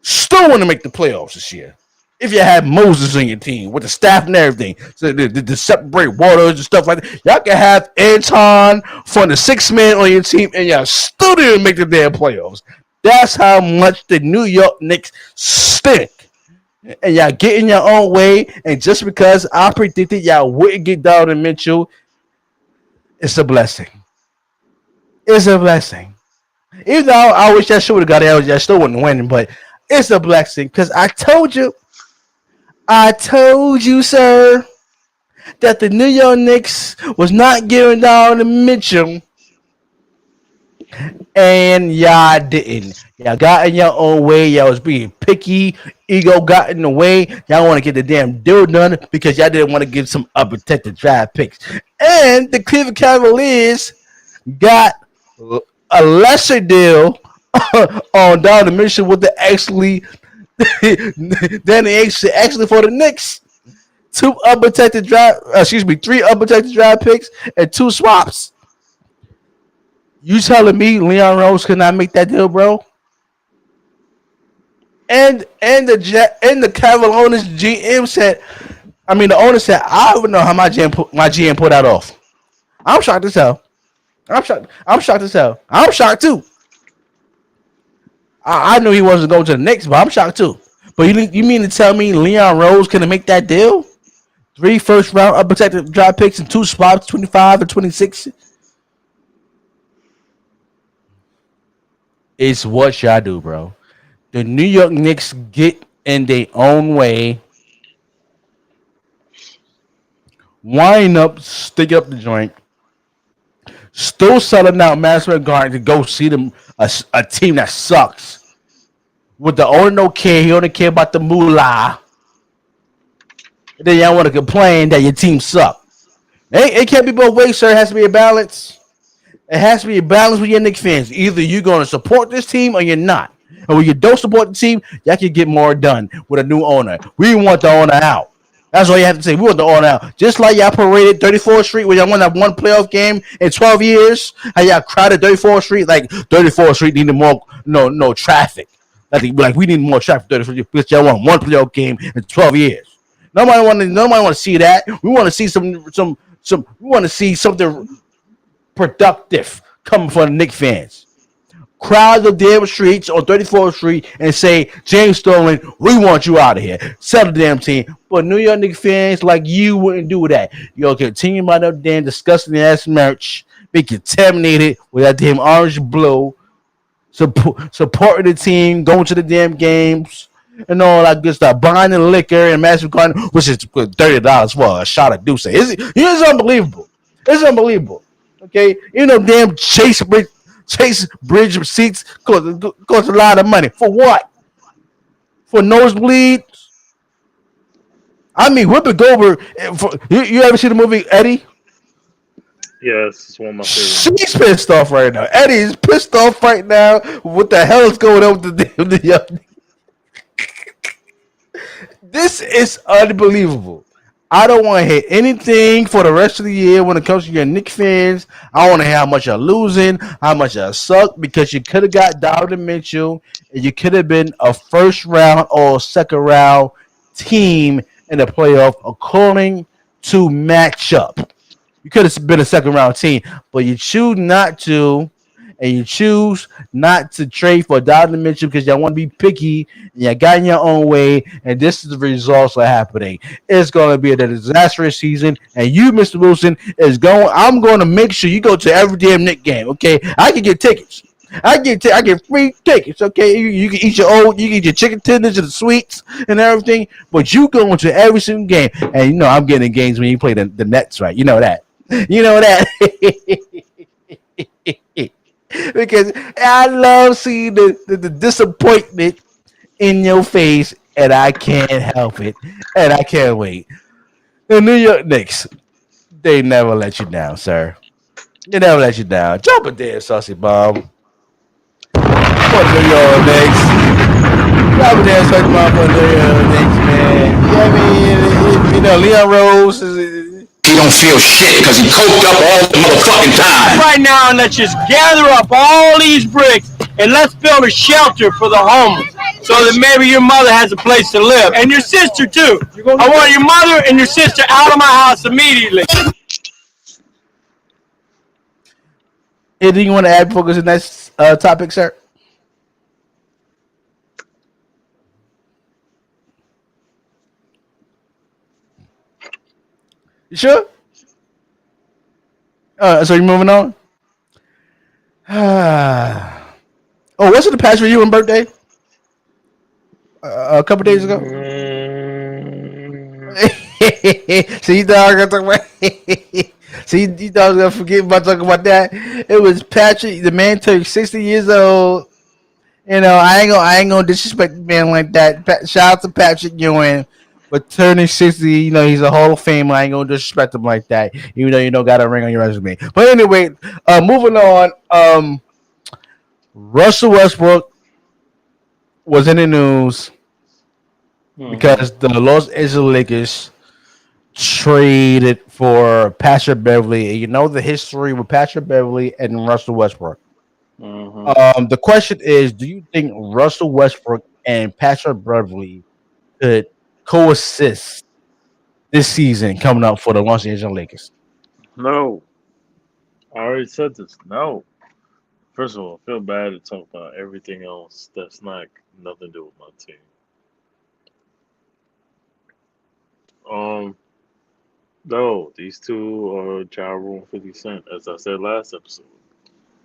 Still want to make the playoffs this year. If you had Moses on your team with the staff and everything, so the separate waters and stuff like that, y'all can have Anton from the 6 man on your team, and y'all still didn't make the damn playoffs. That's how much the New York Knicks stink. And y'all get in your own way, and just because I predicted y'all wouldn't get Donovan Mitchell, it's a blessing. It's a blessing. Even though I wish I should have got it, I still wouldn't win, but it's a blessing because I told you, sir, that the New York Knicks was not giving down to Mitchell, and y'all didn't. Y'all got in your own way. Y'all was being picky. Ego got in the way. Y'all want to get the damn deal done because y'all didn't want to give some unprotected draft picks. And the Cleveland Cavaliers got a lesser deal on Donovan Mitchell with the actually than actually for the Knicks. Three unprotected draft picks and two swaps. You telling me Leon Rose could not make that deal, bro? And the Cavaliers GM said, I mean the owner said, I don't know how my GM put that off. I'm shocked as hell. I'm shocked as hell. I'm shocked too. I knew he wasn't going to the Knicks, but I'm shocked too. But you mean to tell me Leon Rose couldn't make that deal? Three first round unprotected draft picks and two spots, 25 and 26. It's what y'all do, bro. The New York Knicks get in their own way, wind up, stick up the joint, still selling out Madison Garden to go see them a team that sucks. With the owner no care, he only care about the moolah. And then y'all want to complain that your team suck. It can't be both ways, sir. It has to be a balance. It has to be a balance with your Knicks fans. Either you're going to support this team or you're not. And when you don't support the team, y'all can get more done with a new owner. We want the owner out. That's all you have to say. We want the owner out. Just like y'all paraded 34th Street where y'all won that one playoff game in 12 years. How y'all crowded 34th Street like 34th Street needed more no traffic. Like we need more traffic 34th Street because y'all won one playoff game in 12 years. Nobody want to see that. We want to see we want to see something productive coming from the Knicks fans. Crowd the damn streets on 34th Street and say, James Sterling, we want you out of here. Sell the damn team. But New York Knicks fans like you wouldn't do that. You'll continue by that damn disgusting ass merch, be contaminated with that damn orange blue, supporting the team, going to the damn games, and all that good stuff. Buying the liquor and Madison Garden, which is $30 for a shot of Douce. It's unbelievable. It's unbelievable. Okay, damn Chase Bridge receipts cost a lot of money. For what? For nosebleeds? I mean, Whoopi Goldberg. You ever see the movie Eddie? Yes, it's one of my favorites. She's pissed off right now. Eddie's pissed off right now. What the hell is going on with the young? This is unbelievable. I don't want to hear anything for the rest of the year when it comes to your Knicks fans. I want to hear how much you're losing, how much you suck, because you could have got Donovan Mitchell, and you could have been a first round or second round team in the playoff according to matchup. You could have been a second round team, but you choose not to, and you choose not to trade for Donovan Mitchell because y'all want to be picky and you got in your own way, and this is the results are happening. It's going to be a disastrous season, and you, Mr. Wilson, I'm going to make sure you go to every damn Knicks game, okay? I can get tickets. I get free tickets, okay? You can eat you can eat your chicken tenders and the sweets and everything, but you go into every single game, and I'm getting in games when you play the Nets, right? You know that. You know that. Because I love seeing the disappointment in your face, and I can't help it, and I can't wait. The New York Knicks, they never let you down, sir. They never let you down. Drop a damn saucy bomb for the New York Knicks. Drop a damn saucy bomb for the New York Knicks, man. You know what I mean? Leon Rose. He don't feel shit because he coked up all the motherfucking time. Right now, and let's just gather up all these bricks and let's build a shelter for the homeless so that maybe your mother has a place to live. And your sister, too. I want your mother and your sister out of my house immediately. Anything you want to add before we go to the next topic, sir? You sure? So you're moving on? Oh, wasn't the past for you and birthday? A couple days ago? See, you thought I was gonna talk about. See, you thought I was gonna forget about talking about that. It was Patrick. The man turned 60 years old. You know, I ain't gonna disrespect the man like that. Shout out to Patrick Ewing, but turning 60, you know, he's a Hall of Famer. I ain't gonna disrespect him like that, even though you don't got a ring on your resume. But anyway, moving on. Russell Westbrook was in the news because the Los Angeles Lakers traded for Patrick Beverly. You know the history with Patrick Beverly and Russell Westbrook. The question is, do you think Russell Westbrook and Patrick Beverly could coexist this season coming up for the Los Angeles Lakers? No. I already said this. No. First of all, I feel bad to talk about everything else that's not nothing to do with my team. No, these two are Ja Rule and 50 Cent, as I said last episode.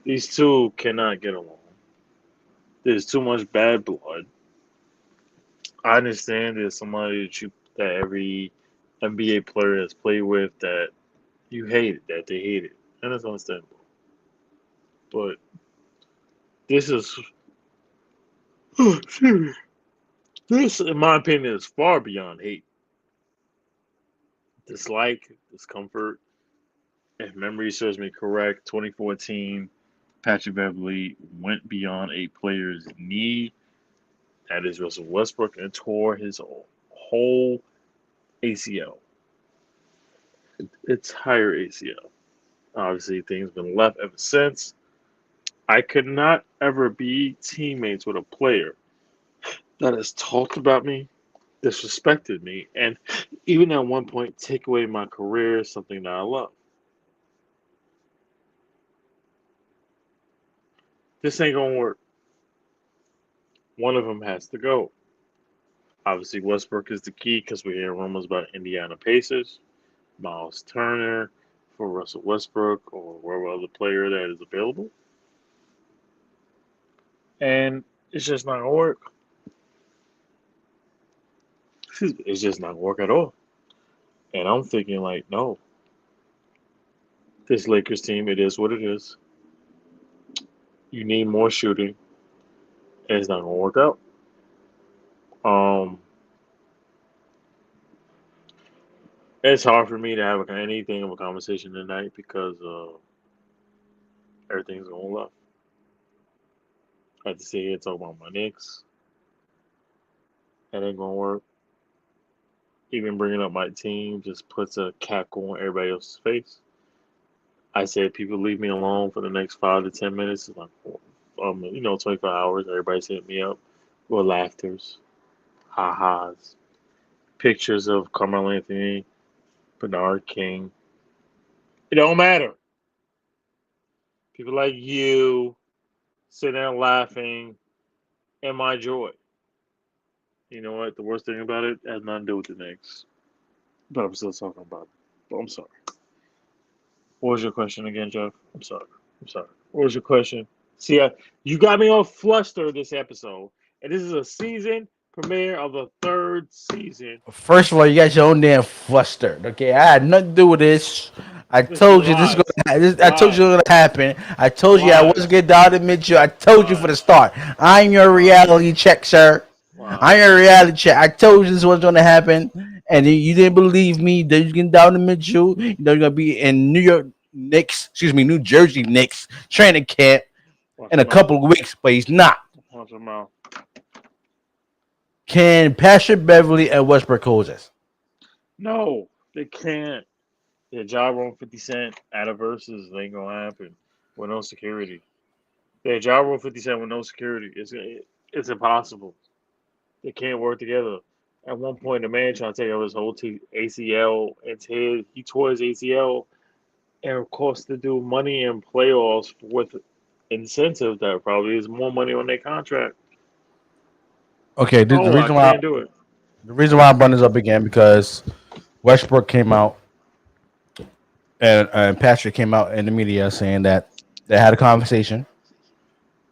These two cannot get along. There's too much bad blood. I understand there's somebody that every NBA player has played with that you hate it, that they hate it. And that's understandable. But this is this, in my opinion, is far beyond hate. Dislike, discomfort. If memory serves me correct, 2014, Patrick Beverly went beyond a player's knee, that is Russell Westbrook, and tore his whole ACL. Entire ACL. Obviously, things been left ever since. I could not ever be teammates with a player that has talked about me, disrespected me, and even at one point take away my career, something that I love. This ain't gonna work. One of them has to go. Obviously, Westbrook is the key because we hear rumors about Indiana Pacers, Miles Turner for Russell Westbrook, or whatever other player that is available. And it's just not gonna work. It's just not gonna work at all. And I'm thinking like, no, this Lakers team, it is what it is. You need more shooting, and it's not gonna work out. Um, it's hard for me to have anything of a conversation tonight because everything's going left. I have to sit here and talk about my Knicks. That ain't gonna work. Even bringing up my team just puts a cackle on everybody else's face. I said people leave me alone for the next 5 to 10 minutes. It's like, 24 hours. Everybody's hitting me up with laughters, ha-has, pictures of Carmelo Anthony, Bernard King. It don't matter. People like you sitting there laughing and my joy. You know what? The worst thing about it has nothing to do with the Knicks. But I'm still talking about it. But I'm sorry. What was your question again, Jeff? I'm sorry. What was your question? See, you got me all flustered this episode. And this is a season premiere of the third season. First of all, you got your own damn flustered. Okay, I had nothing to do with this. I told you this is gonna. I told you it was gonna happen. I told you I wasn't getting down to Mitchell. I told you for the start. I'm your reality check, sir. I'm your reality check. I told you this was gonna happen, and you didn't believe me. That you're getting down to Mitchell. You know you're gonna be in New Jersey Knicks training camp in a couple of weeks, but he's not. Watch your mouth. Can Patrick Beverly and Westbrook coexist? No, They can't. Their job on 50 Cent at a versus ain't gonna happen with no security. Their job on 50 Cent with no security. It's impossible. They can't work together. At one point, the man trying to take over his whole ACL. He tore his ACL, and of course, to do money in playoffs with incentive that probably is more money on their contract. Okay, the Oh, I reason why can't do it. I brought this up again because Westbrook came out and Patrick came out in the media saying that they had a conversation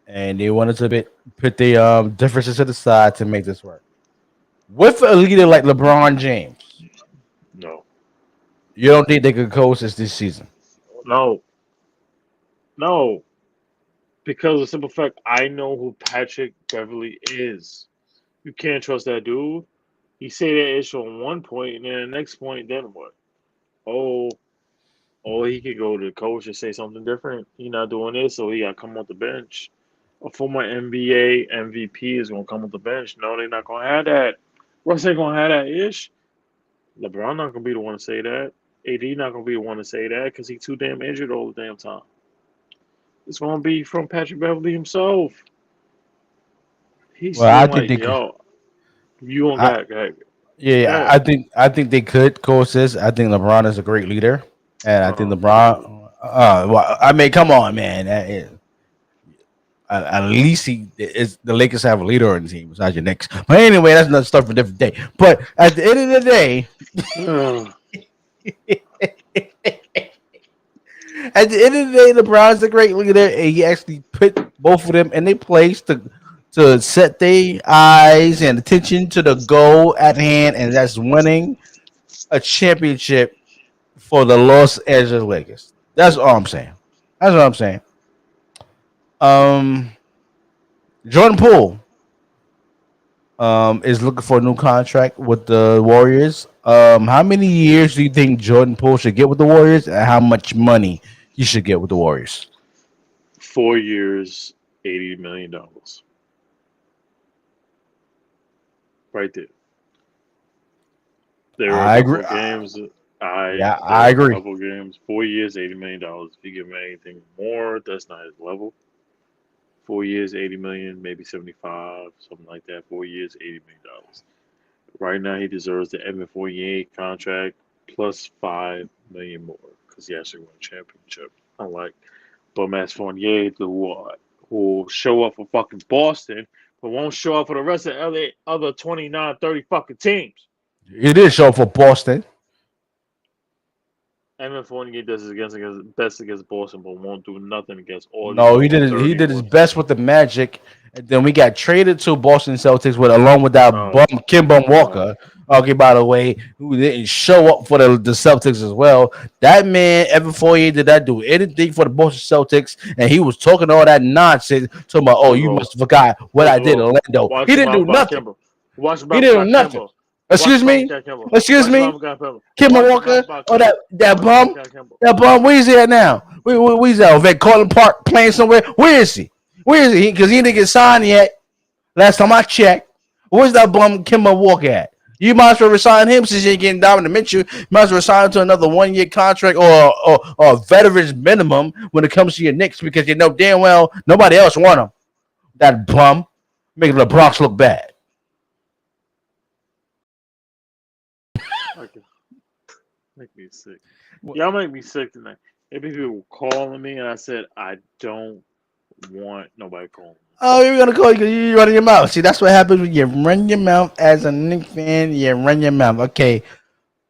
and they wanted to put the differences to the side to make this work. With a leader like LeBron James, No, you don't think they could coexist this season? no, no. Because of the simple fact, I know who Patrick Beverly is. You can't trust that dude. He say that issue on one point, and then the next point, then what? Oh, he could go to the coach and say something different. He not doing this, so he got to come off the bench. A former NBA MVP is gonna come off the bench. No, they're not gonna have that. Russ ain't gonna have that ish. LeBron not gonna be the one to say that. AD not gonna be the one to say that because he's too damn injured all the damn time. It's gonna be from Patrick Beverly himself. He's Well, I saying think like, they could. yo, you don't I, yeah, got. I think they could coexist. I think LeBron is a great leader, and I think No. LeBron. Well, I mean, come on, man. At least he is the Lakers have a leader on the team besides your Knicks. But anyway, that's another stuff for a different day. But at the end of the day, Ugh. at the end of the day, LeBron's a great leader, and he actually put both of them in their place to set their eyes and attention to the goal at hand, and that's winning a championship for the Los Angeles Lakers. That's all I'm saying. That's what I'm saying. Um, Jordan Poole is looking for a new contract with the Warriors. How many years do you think Jordan Poole should get with the Warriors, and how much money he should get with the Warriors? 4 years, $80 million, right there. There are a I agree. couple of games. Yeah, There I are a agree. couple of games. 4 years, $80 million. If you give him anything more, that's not his level. 4 years, 80 million, maybe 75, something like that. 4 years, $80 million. Right now, he deserves the Evan Fournier contract plus 5 million more because he actually won a championship. Unlike bum ass Fournier, who will show up for fucking Boston, but won't show up for the rest of the other 29, 30 fucking teams. He did show for Boston. Evan Fournier does his best against Boston, but won't do nothing against all these No, he other did. He did his 31. best with the Magic, and then we got traded to Boston Celtics with along with that bum No, Kimball no. Walker. Okay, by the way, who didn't show up for the Celtics as well. That man, Evan Fournier, did not do anything for the Boston Celtics, and he was talking all that nonsense. Talking about, oh, First of you all, must have forgot what first I of did in all, Orlando. watch He your didn't do mouth about nothing. Kimber. Watch your He mouth didn't do about nothing. Kimber. Watch Excuse your mouth me. about Kimber. Excuse Watch your mouth me. about Kimber. Kimball Watch your mouth Walker about or Kimber. that Watch your mouth bum. about Kimber. That bum. Where's he at now? Where's that? Over at Cortland Park playing somewhere? Where is he? Where is he? Because he didn't get signed yet. Last time I checked, where's that bum Kimball Walker at? You might as well resign him since you ain't getting Donovan Mitchell. You might as well resign him to another 1 year contract or a veteran's minimum when it comes to your Knicks because you know damn well nobody else want him. That bum making the Bronx look bad. Okay. Make me sick. Y'all make me sick tonight. There be people calling me, and I said I don't want nobody calling me. Oh, you're gonna call you running your mouth. See, that's what happens when you run your mouth as a Knicks fan. You run your mouth. Okay.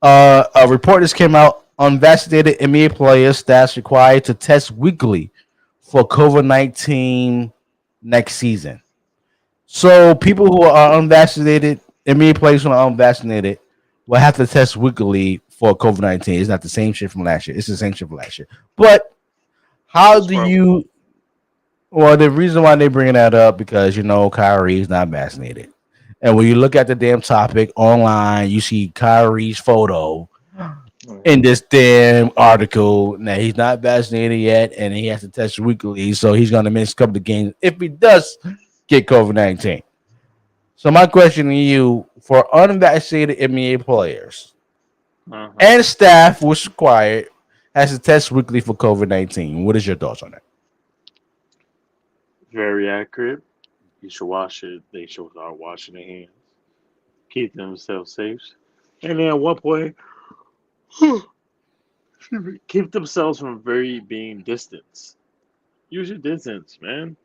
A report just came out. Unvaccinated NBA players that's required to test weekly for COVID-19 next season. So people who are unvaccinated, NBA players who are unvaccinated, will have to test weekly for COVID-19. It's not the same shit from last year. It's the same shit from last year. But how What's the do problem? you? Well, the reason why they bringing that up because you know Kyrie's not vaccinated, and when you look at the damn topic online, you see Kyrie's photo in this damn article. Now he's not vaccinated yet, and he has to test weekly, so he's gonna miss a couple of games if he does get COVID-19. So my question to you: for unvaccinated NBA players, and staff was required has to test weekly for COVID-19. What is your thoughts on that? Very accurate. You should wash it. They should start washing their hands, keep themselves safe, and then at one point, keep themselves from very being distance. Use your distance, man.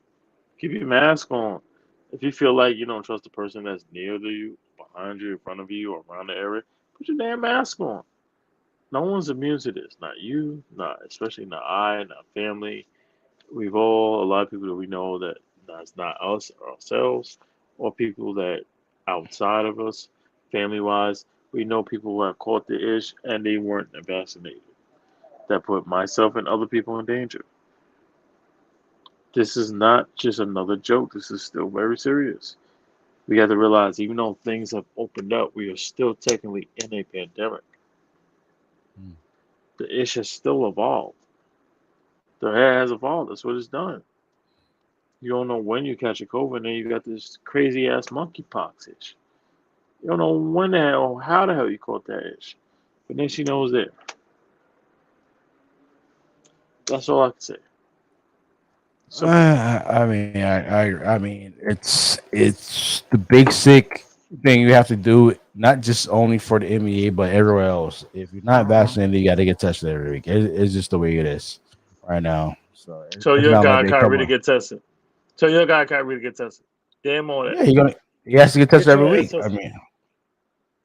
Keep your mask on. If you feel like you don't trust the person that's near to you, behind you, in front of you, or around the area, put your damn mask on. No one's immune to this. Not you, not especially not I, not family. We've all a lot of people that we know that that's not us or ourselves, or people that outside of us, family wise, we know people who have caught the ish and they weren't vaccinated. That put myself and other people in danger. This is not just another joke. This is still very serious. We have to realize, even though things have opened up, we are still technically in a pandemic. The ish has still evolved. The hair has evolved. That's what it's done. You don't know when you catch a COVID, and then you got this crazy ass monkeypox itch. You don't know when the hell, how the hell you caught that itch. But then she knows it. That's all I can say. Simple. I mean, it's the basic thing you have to do, not just only for the NBA, but everywhere else. If you're not vaccinated, you got to get tested every week. It's just the way it is right now. So Tell it's your not like guy they Kyrie to cover. get tested. Tell your guy Kyrie to get tested. Damn on Yeah, that. he has to get Get tested every your ass week. tested.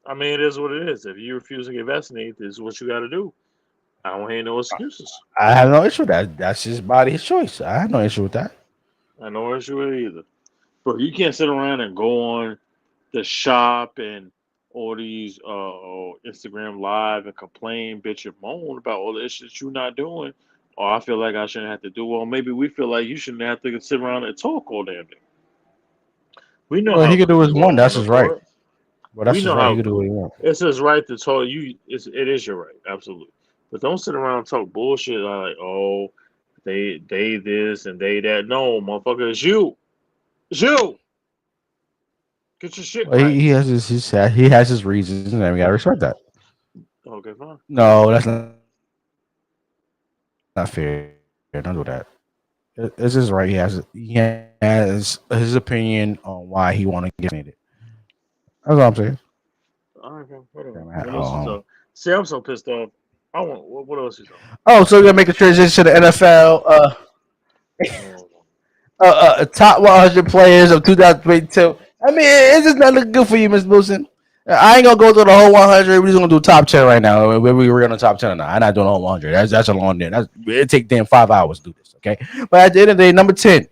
I mean, it is what it is. If you refuse to get vaccinated, this is what you got to do. I don't hear no excuses. I have no issue with that. That's his body, his choice. I have no issue with that. I no issue with it either. But you can't sit around and go on the shop and all these Instagram live and complain, bitch, and moan about all the issues you're not doing. Or I feel like I shouldn't have to do. Well, maybe we feel like you shouldn't have to sit around and talk all damn day. We know Well, how he could do good his you are one. That's on the his right. court. Well, We that's his know right. how He could do good. what he wants. It's his right to talk. It is your right, absolutely. But don't sit around and talk bullshit like, oh, they this and they that. No, motherfucker, it's you. It's you. Get your shit Well, right. he has his reasons, and we gotta respect that. Okay, fine. No, that's not fair. Don't do that. It's his right. He has his opinion on why he want to get vaccinated. That's all I'm saying. All right, fine. Whatever. Damn, What else is up? See, I'm so pissed off. I want. What else is up? so we're gonna make a transition to the NFL. Oh, Top 100 players of 2022. I mean, it's just not looking good for you, Miss Wilson. I ain't gonna go through the whole 100. We're just gonna do top 10 right now. We're on the top 10 or not. I'm not doing the whole 100. That's a long day. It take them 5 hours to do this. Okay, but at the end of the day, number 10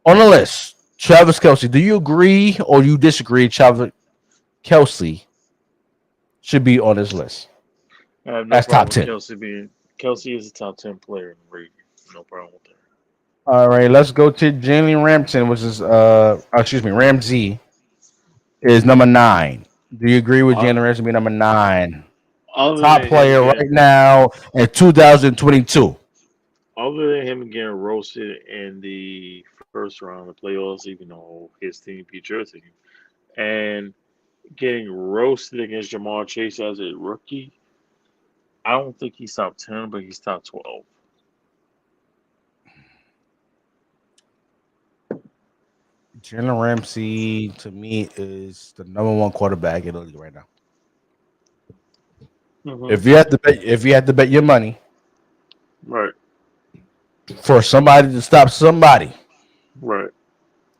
on the list, Travis Kelsey. Do you agree or you disagree? Travis Kelsey should be on this list. I have no That's top problem 10. with Kelsey is a top 10 player in the league. No problem with that. All right, let's go to Jalen Ramsey, which is Ramsey is number 9. Do you agree with Uh, Jalen Ramsey being number 9? other Top than him player right getting, now in 2022. other than him getting roasted in the first round of playoffs, even though his team beat your team, and getting roasted against Jamar Chase as a rookie, I don't think he's top 10, but he's top 12. Jalen Ramsey to me is the number 1 quarterback in the league right now. Mm-hmm. If you had to bet your money Right, for somebody to stop somebody, right.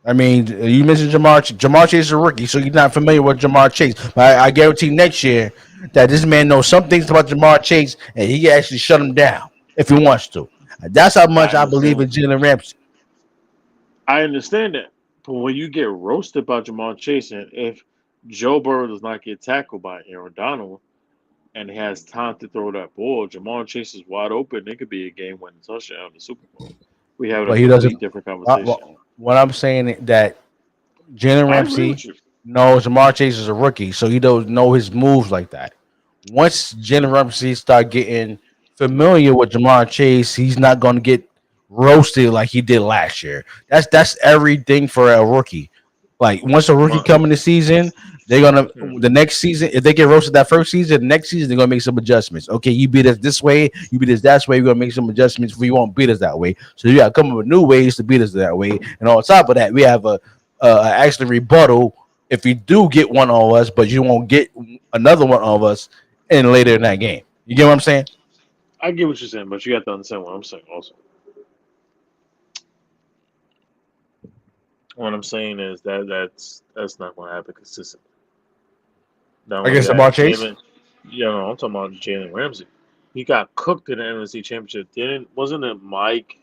I mean, you mentioned Jamar Chase is a rookie, so you're not familiar with Jamar Chase. But I guarantee next year that this man knows some things about Jamar Chase, and he can actually shut him down if he wants to. That's how much I I believe in understand. Jalen Ramsey. I understand that. But when you get roasted by Jamar Chase, and if Joe Burrow does not get tackled by Aaron Donald and has time to throw that ball, Jamar Chase is wide open. It could be a game-winning touchdown in the Super Bowl. We have a But he complete doesn't. different conversation. What I'm saying is that Jalen I agree Ramsey with you. knows Jamar Chase is a rookie, so he don't know his moves like that. Once Jalen Ramsey start getting familiar with Jamar Chase, he's not going to get roasted like he did last year. That's everything for a rookie. Like once a rookie My, come in the season, They're gonna the next season if they get roasted that first season, the next season they're gonna make some adjustments. Okay, you beat us this way, you beat us that way. We're gonna make some adjustments. We won't beat us that way. So you got to come up with new ways to beat us that way. And on top of that, we have a actually rebuttal if you do get one on us, but you won't get another one of us in later in that game. You get what I'm saying? I get what you're saying, but you have to understand what I'm saying also. What I'm saying is that's not going to happen consistently. Not I only guess that, Jamar Chase. I'm talking about Jalen Ramsey. He got cooked in the NFC Championship. Wasn't it Mike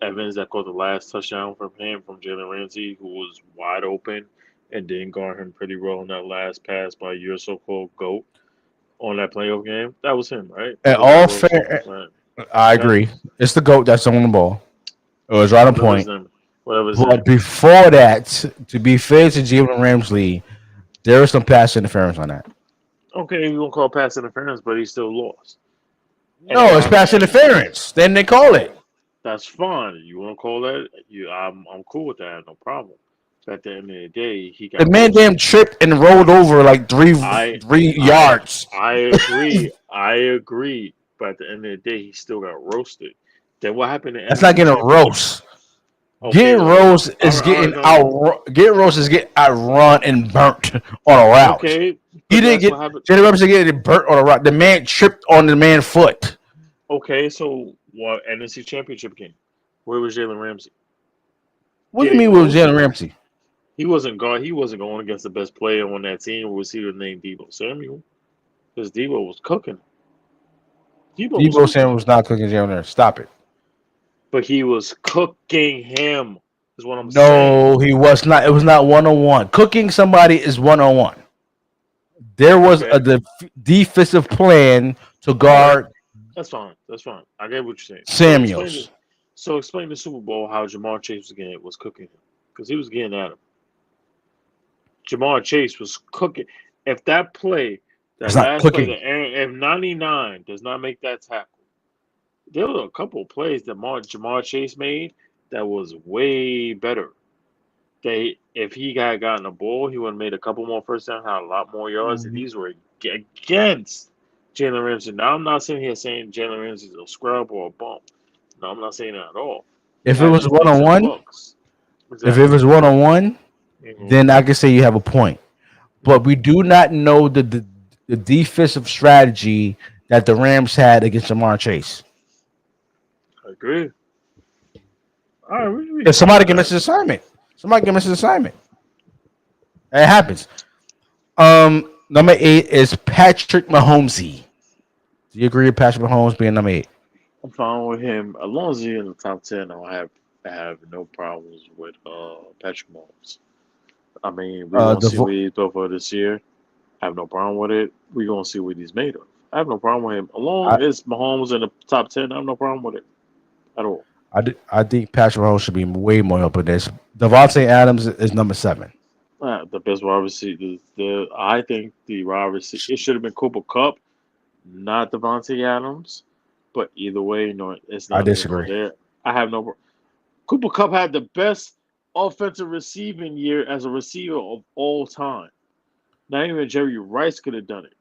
Evans that caught the last touchdown from Jalen Ramsey, who was wide open and didn't guard him pretty well on that last pass by your so-called GOAT on that playoff game? That was him, right? And all fair, I agree. It's the GOAT that's on the ball. It was right on point. But before that, to be fair to Jalen Ramsey, there was some pass interference on that. Okay, you won't call pass interference, but he still lost. No, it's pass interference. Then they call it. That's fine. You want to call that? I'm cool with that. I have no problem. But at the end of the day, he got the man damn tripped and rolled over like three yards. I agree. But at the end of the day, he still got roasted. Then what happened? That's not getting a roast. Okay, getting roast is getting out. Getting roast is getting outrun and burnt on a route. Okay, he didn't get. Jalen Ramsey getting burnt on a route. The man tripped on the man's foot. Okay, so what? NFC Championship game. Where was Jalen Ramsey? What do you mean? Where was Jalen Ramsey? He wasn't going against the best player on that team. Or was he named Deebo Samuel? Because Deebo was cooking. Deebo Samuel was not cooking Jalen Ramsey. Stop it. But he was cooking him. Is what I'm saying. No, he was not. It was not 1-on-1. Cooking somebody is 1-on-1. There was a defensive plan to guard. That's fine. I get what you're saying. Samuels. So explain the Super Bowl how Jamar Chase was cooking him, because he was getting at him. Jamar Chase was cooking. If that play, that last play, if 99 does not make that tackle, there were a couple of plays that Jamar Chase made that was way better. If he had gotten the ball, he would have made a couple more first down, had a lot more yards, and these were against Jalen Ramsey. Now, I'm not sitting here saying Jalen Ramsey's a scrub or a bump. No, I'm not saying that at all. If it was 1-on-1, then I could say you have a point. But we do not know the defensive strategy that the Rams had against Jamar Chase. I agree. All right, if somebody can miss his assignment. It happens. Number 8 is Patrick Mahomes. Do you agree with Patrick Mahomes being number 8? I'm fine with him. As long as he's in the top 10, I have no problems with Patrick Mahomes. I mean, we're going to see what he's doing for this year. I have no problem with it. We're going to see what he's made of. I have no problem with him. As long as Mahomes in the top 10, I have no problem with it at all. I think Patrick Mahomes should be way more up in this. Devontae Adams is number 7. The best wide receiver. I think the wide receiver, it should have been Cooper Kupp, not Devontae Adams. But either way, no, it's not. I disagree. There. I have no. Cooper Kupp had the best offensive receiving year as a receiver of all time. Not even Jerry Rice could have done it.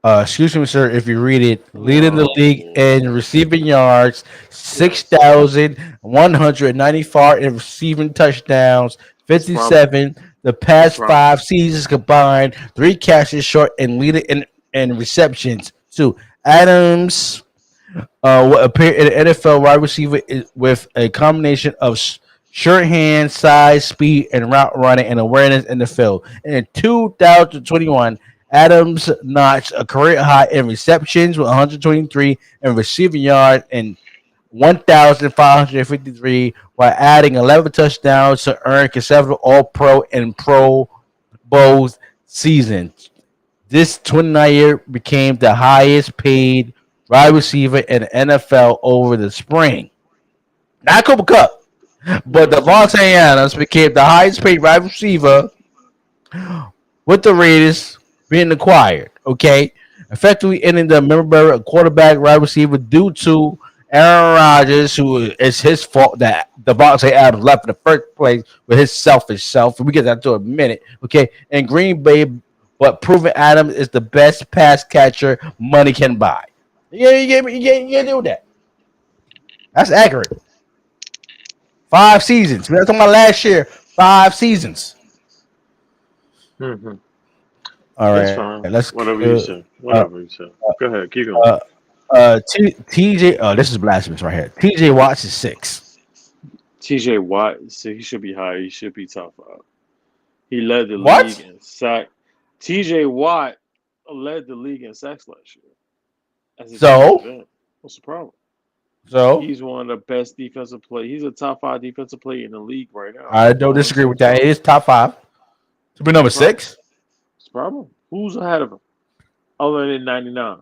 Excuse me, sir. If you read it, leading the league in receiving yards, 6,194 in receiving touchdowns, 57. The past 5 seasons combined, 3 catches short and leading in receptions. 2. Adams will appear in the NFL wide receiver with a combination of short hand, size, speed, and route running and awareness in the field. In 2021, Adams notched a career high in receptions with 123 and receiving yards and 1,553 while adding 11 touchdowns to earn consecutive All-Pro and Pro Bowl seasons. This 29-year became the highest paid wide receiver in the NFL over the spring. Not Cooper Kupp, but Devontae Adams became the highest paid wide receiver with the Raiders being acquired. Okay, effectively ending the member quarterback wide receiver due to Aaron Rodgers, who it's his fault that Devontae Adams left in the first place with his selfish self. We get that to a minute, okay? And Green Bay, but proven Adams is the best pass catcher money can buy. Yeah, you can't do that. That's accurate. 5 seasons. We're talking about last year. 5 seasons. Mm-hmm. All That's right, fine. let's Whatever you say. Whatever you say. Go ahead. Keep going. TJ. Oh, this is blasphemous right here. TJ Watts is 6. TJ Watt, so he should be higher. He should be top 5. He led the league What? in sack. TJ Watt led the league in sacks last year as a defensive So, end. What's the problem? so He's one of the best defensive players. He's a top 5 defensive player in the league right now. I don't disagree with that. It is top 5. To be number 6. What's the problem? Who's ahead of him? Other than 99.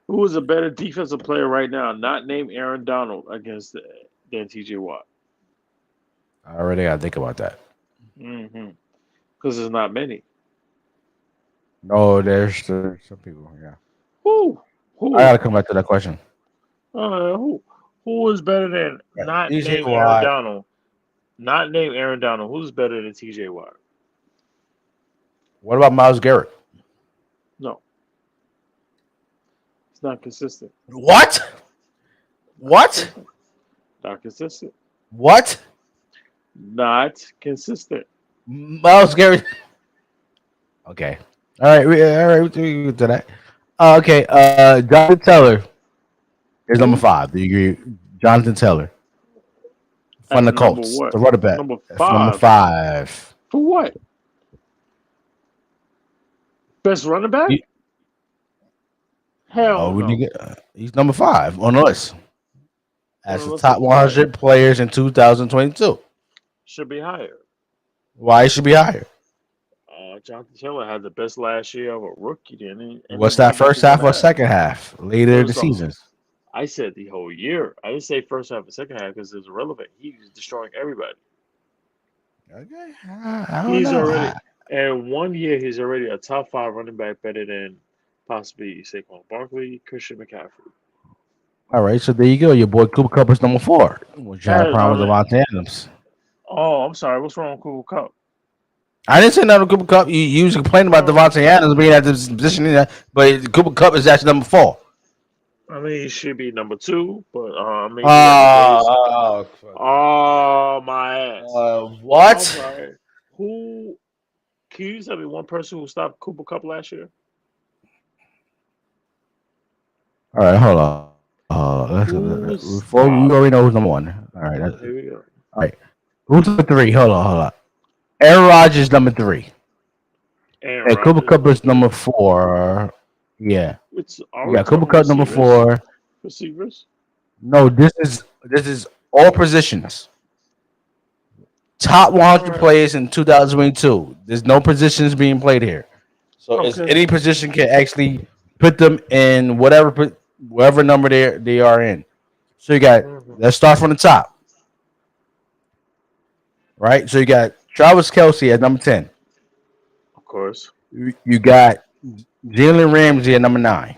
Who is a better defensive player right now, not named Aaron Donald, against than TJ Watt? I already got to think about that. Mm-hmm. Because there's not many. No, there's some people. Yeah, Who? I got to come back to that question. Who is better than not TJ named Watt. Aaron Donald? Not named Aaron Donald. Who's better than TJ Watt? What about Myles Garrett? No. It's not consistent. What? What? Not consistent. What? Not consistent. Myles Garrett. Okay. All right. We get to that. Okay. Jonathan Taylor is number 5. Do you agree? Jonathan Taylor from the Colts, the running back. Number That's 5. number 5. For what? Best running back? Hell no. He's number 5 on the list as Well, the let's top look at 100 players in 2022. Should be higher. Why he should be higher? Jonathan Taylor had the best last year of a rookie. What's that, first half or second half? Later in the season. I said the whole year. I didn't say first half or second half because it's irrelevant. He's destroying everybody. Okay. I don't know. Already, and 1 year he's already a top 5 running back, better than possibly Saquon Barkley, Christian McCaffrey. All right, so there you go. Your boy Cooper Kupp is number 4. Which had a problem with Devontae Adams. Oh, I'm sorry. What's wrong with Cooper Kupp? I didn't say nothing Cooper Kupp. You usually complain about Devontae Adams being at this position, but Cooper Kupp is actually number 4. I mean, he should be number 2, but I mean, oh my ass. What? Right. Who? Can you tell me one person who stopped Cooper Kupp last year? All right, hold on. Before you already know who's number 1. All right, here we go. All right, who's number 3? Hold on. Aaron Rodgers number 3. And Cooper Kupp is number 4. Yeah. Cooper Kupp number 4. Receivers? No, this is all positions. Top 100 players in 2022. There's no positions being played here, so any position can actually put them in whatever number they are in. So you got. Let's start from the top. Right. So you got Travis Kelce at number 10. Of course. You got Jalen Ramsey at number 9.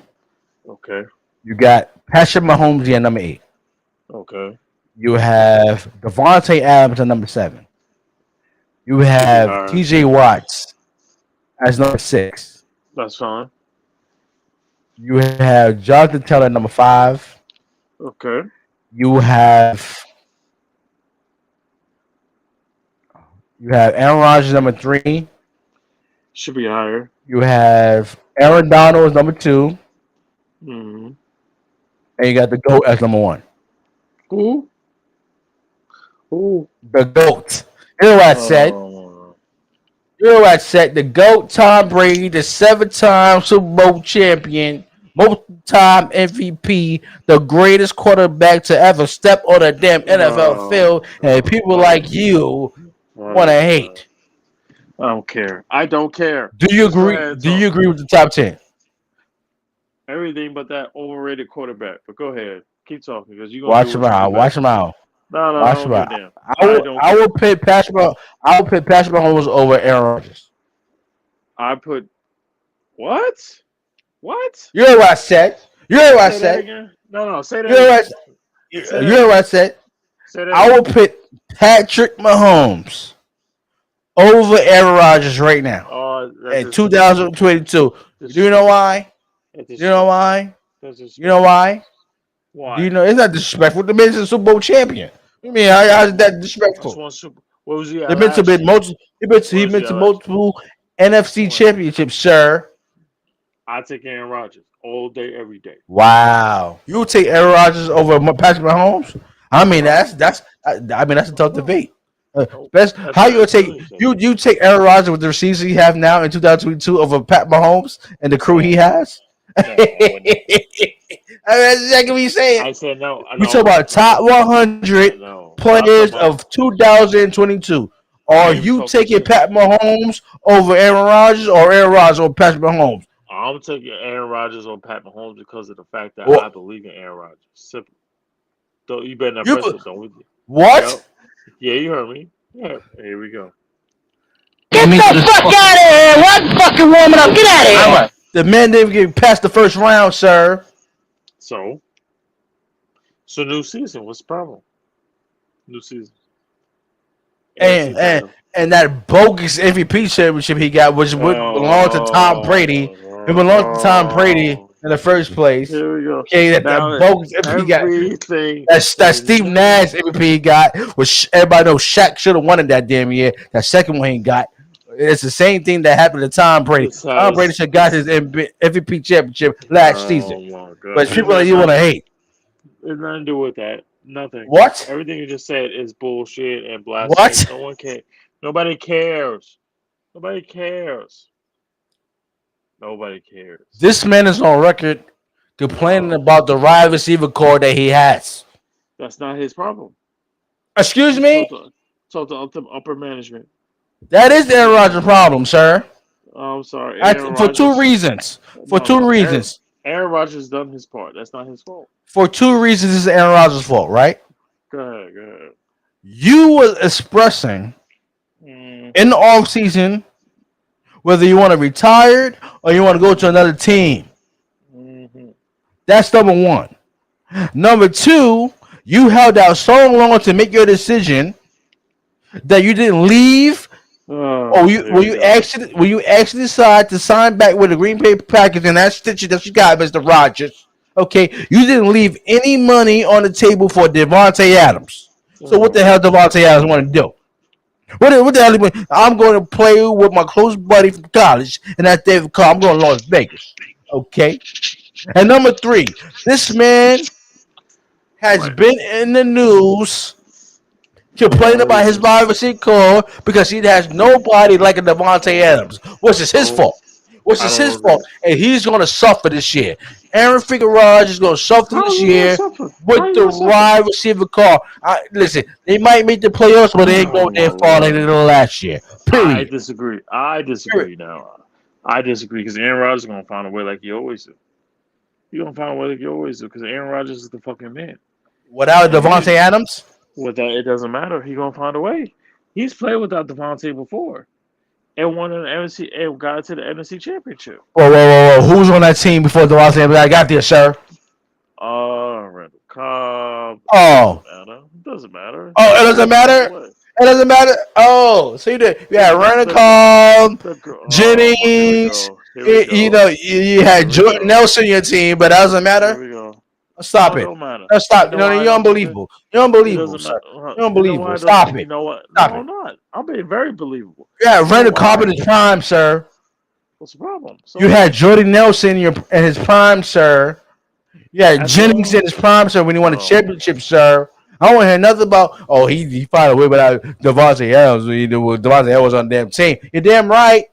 Okay. You got Patrick Mahomes at number 8. Okay. You have Devontae Adams at number 7. You have TJ Watts as number 6. That's fine. You have Jonathan Taylor at number 5. Okay. You have Aaron Rodgers number 3. Should be higher. You have Aaron Donald as number 2. Mm-hmm. And you got the GOAT as number 1. Who? The GOAT. You know what I said? You know what I said? The GOAT, Tom Brady, the 7-time Super Bowl champion, multi-time MVP, the greatest quarterback to ever step on a damn NFL field, and people like you want to hate. I don't care. I don't care. Do you agree? Do you agree with the top 10? Everything but that overrated quarterback. But go ahead, keep talking because you watch him out. Watch him out. No, watch him out. I will put Patrick Mahomes over Aaron Rodgers. I put what? What? You know what I said? You heard what I Say that said. again. No, say that You heard what I again. said. Say You that heard what I again. said. Say that I will again. put Patrick Mahomes over Aaron Rodgers right now Oh, that's in disrespectful. 2022. Do you know Disrespectful. why? That's Do you know disrespectful. why? That's You know disrespectful. why? Do Why? you know it's not disrespectful? The man's a Super Bowl champion. You mean how's No. that That's disrespectful? one super. What was he He at been to last been year? multiple. What He was been he at to last year? multiple NFC What? championships, sir. I take Aaron Rodgers all day, every day. Wow, you would take Aaron Rodgers over Patrick Mahomes? I No mean problem. I mean that's a tough No. debate. No. Best That's how not you would as take silly as that. you take Aaron Rodgers with the receivers he have now in 2022 over Pat Mahomes and the crew he No. has? I No, I would not. mean, that's exactly what you saying. I said no. We talk No. about top No. 100 No. I'm talking players about. of 2022. I Are ain't even you talking taking to. Pat Mahomes over Aaron Rodgers or Aaron Rodgers over Patrick Mahomes? I'm taking Aaron Rodgers on Pat Mahomes because of the fact that Or I believe in Aaron Rodgers. Simple. Don't you better not you press it, don't we? Yep. what? Yeah, you heard me. Yeah. Here we go. Get the fuck out of here! What fucking warming up? Get out of here! The man didn't get past the first round, sir. So, new season. What's the problem? New season. NFC And and title. and that bogus MVP championship he got, which would belong to Tom Brady. It belonged to Tom Brady Oh, in the first place. here we go. Okay, that Now bogus MVP he got. everything That is Steve changed. Nash MVP he got, which everybody knows Shaq should have won it that damn year. That second one he got. It's the same thing that happened to Tom Brady. This Tom Brady has should have got this. his MVP championship last season. Oh my But god! people like you want to hate. There's nothing to do with that. Nothing. What? Everything you just said is bullshit and blasphemy. What? No one cares. Nobody cares. Nobody cares. Nobody cares. This man is on record complaining No, about the wide receiver core that he has. that's not his problem. Excuse me? Talk to upper management. That is the Aaron Rodgers problem, sir. I'm sorry, Aaron For two Rodgers. reasons. For two No, reasons. Aaron Rodgers done his part. That's not his fault. For two reasons, this is Aaron Rodgers' fault, right? Go ahead. Go ahead. You was expressing Mm, in the offseason whether you want to retire or you want to go to another team. mhm. That's number one. Number two, you held out so long to make your decision that you didn't leave, or Oh, here we go. you actually decide to sign back with the Green Bay Packers and that stitch that you got, Mr. Rogers. Okay, you didn't leave any money on the table for Devontae Adams. So what the hell Devontae Adams want to do? What the hell? I'm going to play with my close buddy from college, and that's David Carr. I'm going to Las Vegas. Okay. And number three, this man has Right. been in the news complaining about his wide receiver core because he has nobody like a Devontae Adams, which is his Don't. fault. Which I is don't his agree. fault, and he's going to suffer this year. Aaron Figueroa is going to suffer How this you gonna year suffer? How with you the gonna suffer? wide receiver core. Listen, they might make the playoffs, but they ain't Oh going my there far like lord. they did last year. I Period. disagree. I Period. disagree now. I disagree because Aaron Rodgers is gonna find a way like he always do. He gonna find a way like he always do because Aaron Rodgers is the fucking man. Without And Devontae Adams? with that, it doesn't matter. He gonna find a way. He's played without Devontae before and won an NFC and got to the NFC Championship. Whoa. Who's on that team before Devontae Adams? I got there, sir. Randall Cobb. Oh. It doesn't matter. Oh, it He doesn't always finds a matter? way. It doesn't matter? Oh, so you did. You had Randall Cobb, Oh, here we Jennings. go. Here we go. You know, you had Here we Jordan go. Nelson in your team, but that doesn't Here matter. we go. Stop No, it it. don't matter. No, stop. You know why I You're don't think it? unbelievable. You're It unbelievable, doesn't sir. matter. You're You know why unbelievable. it Stop doesn't? You it. know what? Stop No, it. I'm not. I'm being very believable. You had You know Randall Cobb in why? his prime, sir. What's the problem? So You had what? Jordan Nelson in his prime, sir. You had As Jennings in long. his prime, sir, when he won a Oh my championship, god. sir. I don't hear nothing about, oh, he found a way without Devontae Adams. Devontae Adams on the damn team. You're damn right.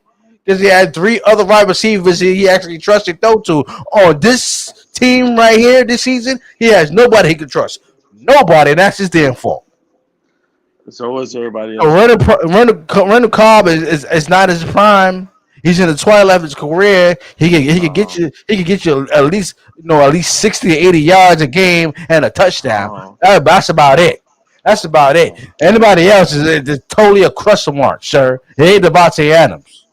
Because he had three other wide receivers he actually trusted throw to. On this team right here this season, he has nobody he can trust. Nobody, and that's his damn fault. So is everybody So else. Randall Cobb is not his prime. He's in the twilight of his career. He can get Uh, you at least 60 to 80 yards a game and a touchdown. uh, That's about it. That's about it. uh, Anybody else is totally a question mark, sir. It ain't Devontae Adams.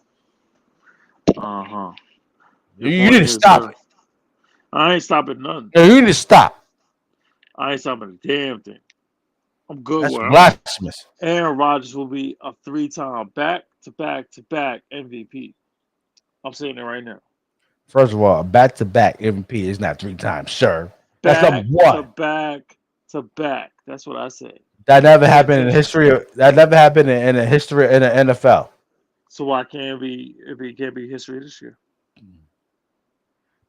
uh-huh. You The need point to is, stop it. I ain't stopping nothing. No, you need to stop. I ain't stopping a damn thing. I'm good That's where I'm at. blasphemous. Aaron Rodgers will be a 3-time back-to-back-to-back MVP. I'm saying it right now. First of all, a back-to-back MVP is not 3 times, sure. That's number Back to one. back to back. That's what I say. That never Pay happened in the attention. history of that never happened in the history in the NFL. So why can't it be if it can't be history this year?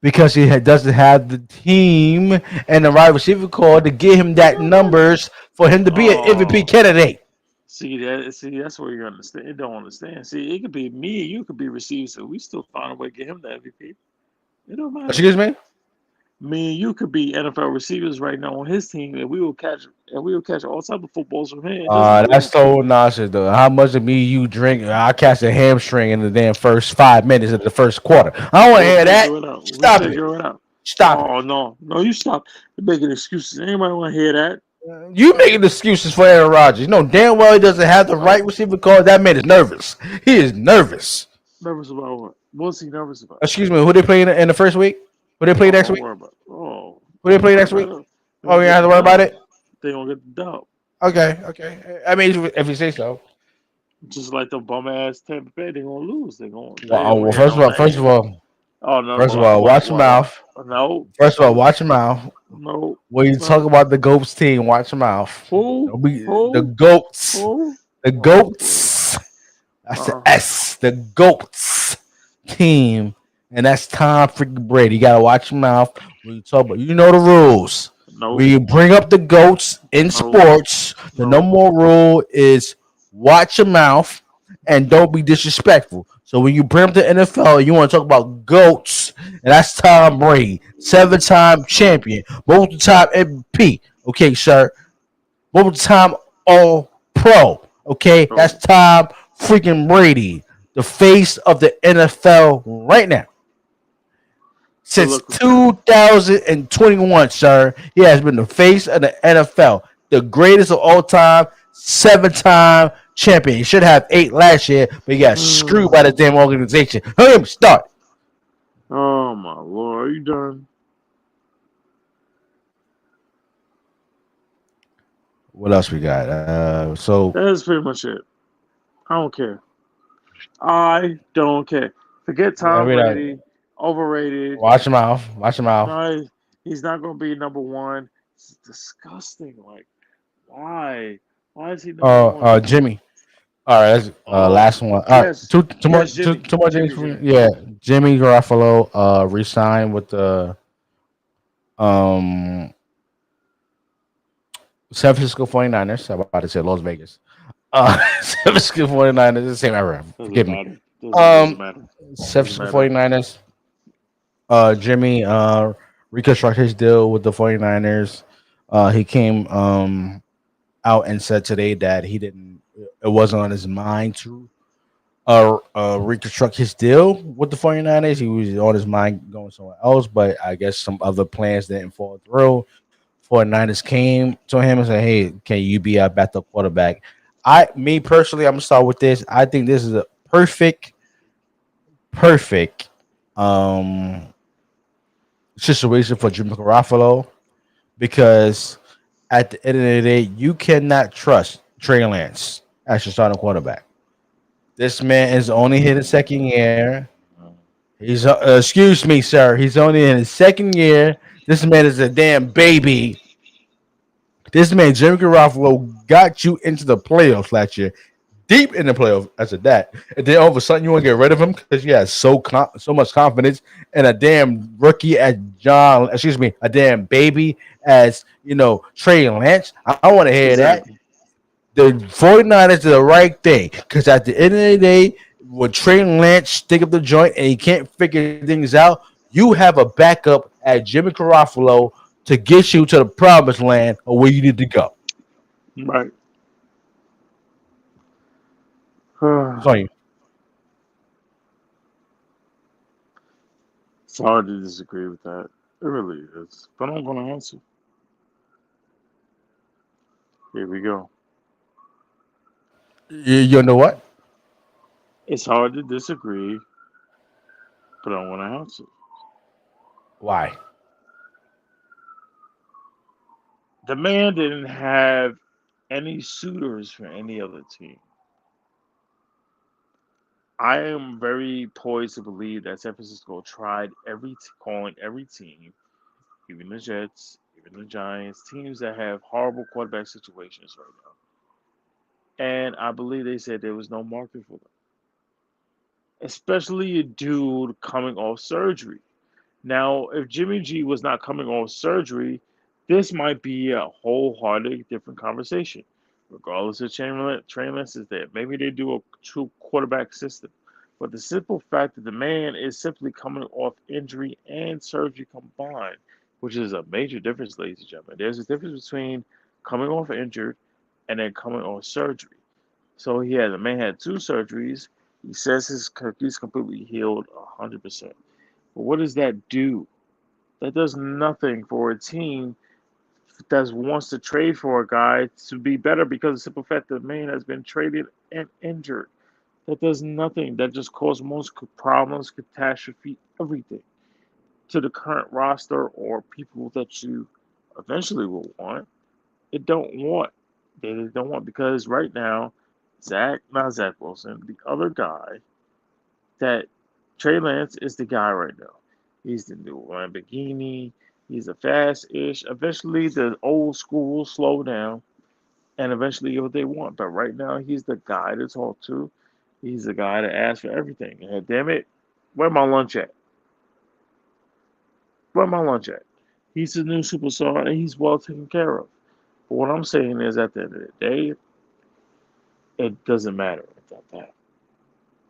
Because doesn't have the team and the right receiver core to get him that numbers for him to be an MVP Oh, candidate. see that's where you understand. It don't understand. See, it could be me, and you could be received, so we still find a way to get him the MVP. It don't matter. Excuse me? Me and you could be NFL receivers right now on his team, and we will catch all type of footballs from him. It doesn't That's matter. so nonsense though. How much of me you drink? I catch a hamstring in the damn first 5 minutes of the first quarter. I don't want to We'll hear that. figure it out. We'll Stop it. figure it out. Stop it. Oh no, no, you stop. You're making excuses. Anybody want to hear that? You making excuses for Aaron Rodgers. You know damn well he doesn't have the right No. receiver core. That man is nervous. He is nervous. Nervous about what? What's he nervous about? Excuse me. Who they play in the first week? Who they play Oh, next don't week? worry about it. Oh, Who they don't play worry next about week? it. They Oh, gonna you don't get have the to worry about dub. it. They gonna get the dub. Okay, okay. I mean, if you say so. Just like the bum ass Tampa Bay, they gonna lose. They Well, gonna well, get on that first of end. all, Oh no, first of all, watch your mouth. No, First of all, no, watch your mouth. no, When you talk no. about the goats team, watch your mouth. Who? Don't be the Who? goats. Who? The Oh boy. goats. That's the Uh, S. The goats team, and that's Tom freaking Brady. You gotta watch your mouth when you talk about. You know the rules. When no, you bring up the goats in no, sports, the no. number one rule is watch your mouth and don't be disrespectful. So when you bring up the NFL, you want to talk about goats, and that's Tom Brady, 7-time champion, multi-time MVP. Okay, sir, multi-time All Pro. Okay, that's No. Tom freaking Brady, the face of the NFL right now. So Since look what that. 2021, sir, he has been the face of the NFL, the greatest of all time, 7-time champion. He should have 8 last year, but he got screwed by the damn organization. Hurry up, start. Oh my lord, are you done? What else we got? So That's pretty much it. I don't care. I don't care. Forget Tom every night, Brady. Overrated. watch your mouth. Watch your mouth. No, he's not going to be number one. It's disgusting. Like, why? Why is he number one? Jimmy. All right, that's Oh, last one. All right, yes, two more, yes, Jimmy, two more Jimmy, things for me. Jimmy. Yeah, Jimmy Garoppolo resigned with the um San Francisco 49ers. I'm about to say Las Vegas. San Francisco 49ers, the same era. Doesn't Forgive me. matter. Doesn't matter. San Doesn't Francisco matter. 49ers. Jimmy reconstructed his deal with the 49ers. He came out and said today that he didn't. It wasn't on his mind to reconstruct his deal with the 49ers. He was on his mind going somewhere else, but I guess some other plans didn't fall through. 49ers came to him and said, "Hey, can you be our backup quarterback?" Me personally, I'm gonna start with this. I think this is a perfect um situation for Jimmy Garoppolo because at the end of the day, you cannot trust Trey Lance as your starting quarterback. This man is only hit his second year. He's excuse me, sir. He's only in his second year. This man is a damn baby. This man, Jimmy Garoppolo, got you into the playoffs last year, deep in the playoffs. As of that, and then all of a sudden you want to get rid of him because you had so much confidence in a damn rookie as John. Excuse me, a damn baby as Trey Lance. I want to hear that. Exactly. The 49ers did the right thing because at the end of the day, when Trey Lance stick up the joint and he can't figure things out, you have a backup at Jimmy Garoppolo to get you to the promised land or where you need to go. Right. It's on you. It's hard to disagree with that. It really is. But I'm going to answer. Here we go. You know what? It's hard to disagree, but I'm going to answer. Why? The man didn't have any suitors for any other team. I am very poised to believe that San Francisco tried calling every team, even the Jets, even the Giants, teams that have horrible quarterback situations right now. And I believe they said there was no market for them, especially a dude coming off surgery. Now, if Jimmy G was not coming off surgery, this might be a wholehearted different conversation. Regardless of Trey Lance is there. Maybe they do a true quarterback system. But the simple fact that the man is simply coming off injury and surgery combined, which is a major difference, ladies and gentlemen. There's a difference between coming off injured and then coming off surgery. So the man had 2 surgeries. He says he's completely healed 100%. But what does that do? That does nothing for a team that wants to trade for a guy to be better because of the simple fact that the man has been traded and injured. That does nothing. That just causes most problems, catastrophe, everything to the current roster or people that you eventually will want. It don't want. They don't want because right now, not Zach Wilson, the other guy that Trey Lance is the guy right now. He's the new Lamborghini. He's a fast-ish. Eventually, the old school will slow down, and eventually get what they want. But right now, he's the guy to talk to. He's the guy to ask for everything. And damn it, where my lunch at? Where my lunch at? He's the new superstar, and he's well taken care of. But what I'm saying is, at the end of the day, it doesn't matter about that.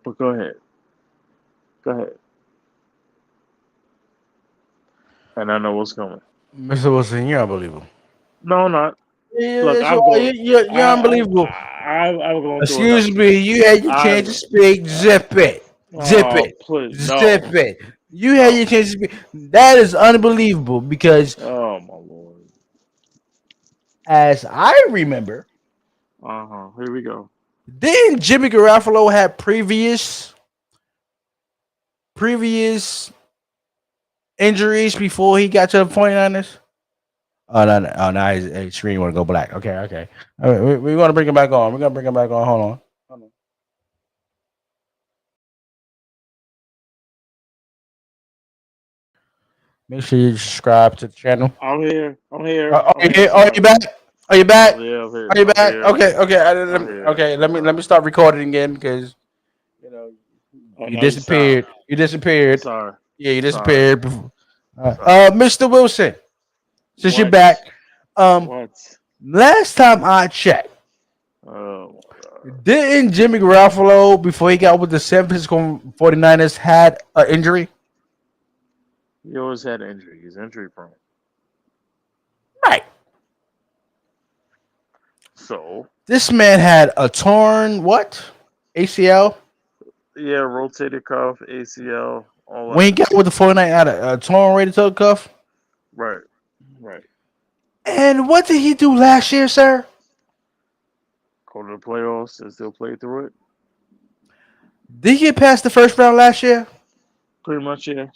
But go ahead. Go ahead. And I know what's coming. Mr. Wilson, you're unbelievable. No, not. Yeah, Look, I'm so going. you're unbelievable. I'm going through Excuse enough. me, you had your chance to speak. Zip it. Zip Oh, it. please, Zip no. it. You had your chance to speak. That is unbelievable because, Oh, my Lord. as I remember, Here we go. didn't Jimmy Garoppolo have previous injuries before he got to the 49ers? Oh, no, no. Oh, now his screen want to go black. Okay, okay. All right, we're going to bring him back on. We're going to bring him back on. Hold on. Make sure you subscribe to the channel. I'm here. Are you here? Are you back? Are you back? I'm here. Are you back? here. Okay, okay. I'm here. Okay, let me start recording again because you know you disappeared. You disappeared. Sorry. Yeah, you disappeared. Before. Sorry. Mr. Wilson, since you're What? back, What? last time I checked, Oh, my God. didn't Jimmy Garoppolo before he got with the San Francisco 49ers had an injury? He always had injury. He's injury prone. Right. So, This man had a torn what? ACL. yeah, rotated cuff, ACL, all When he that. got with the 49ers, had a torn rotator cuff. Right. Right. And what did he do last year, sir? Go to the playoffs and still play through it. Did he get past the first round last year? Pretty much, yeah.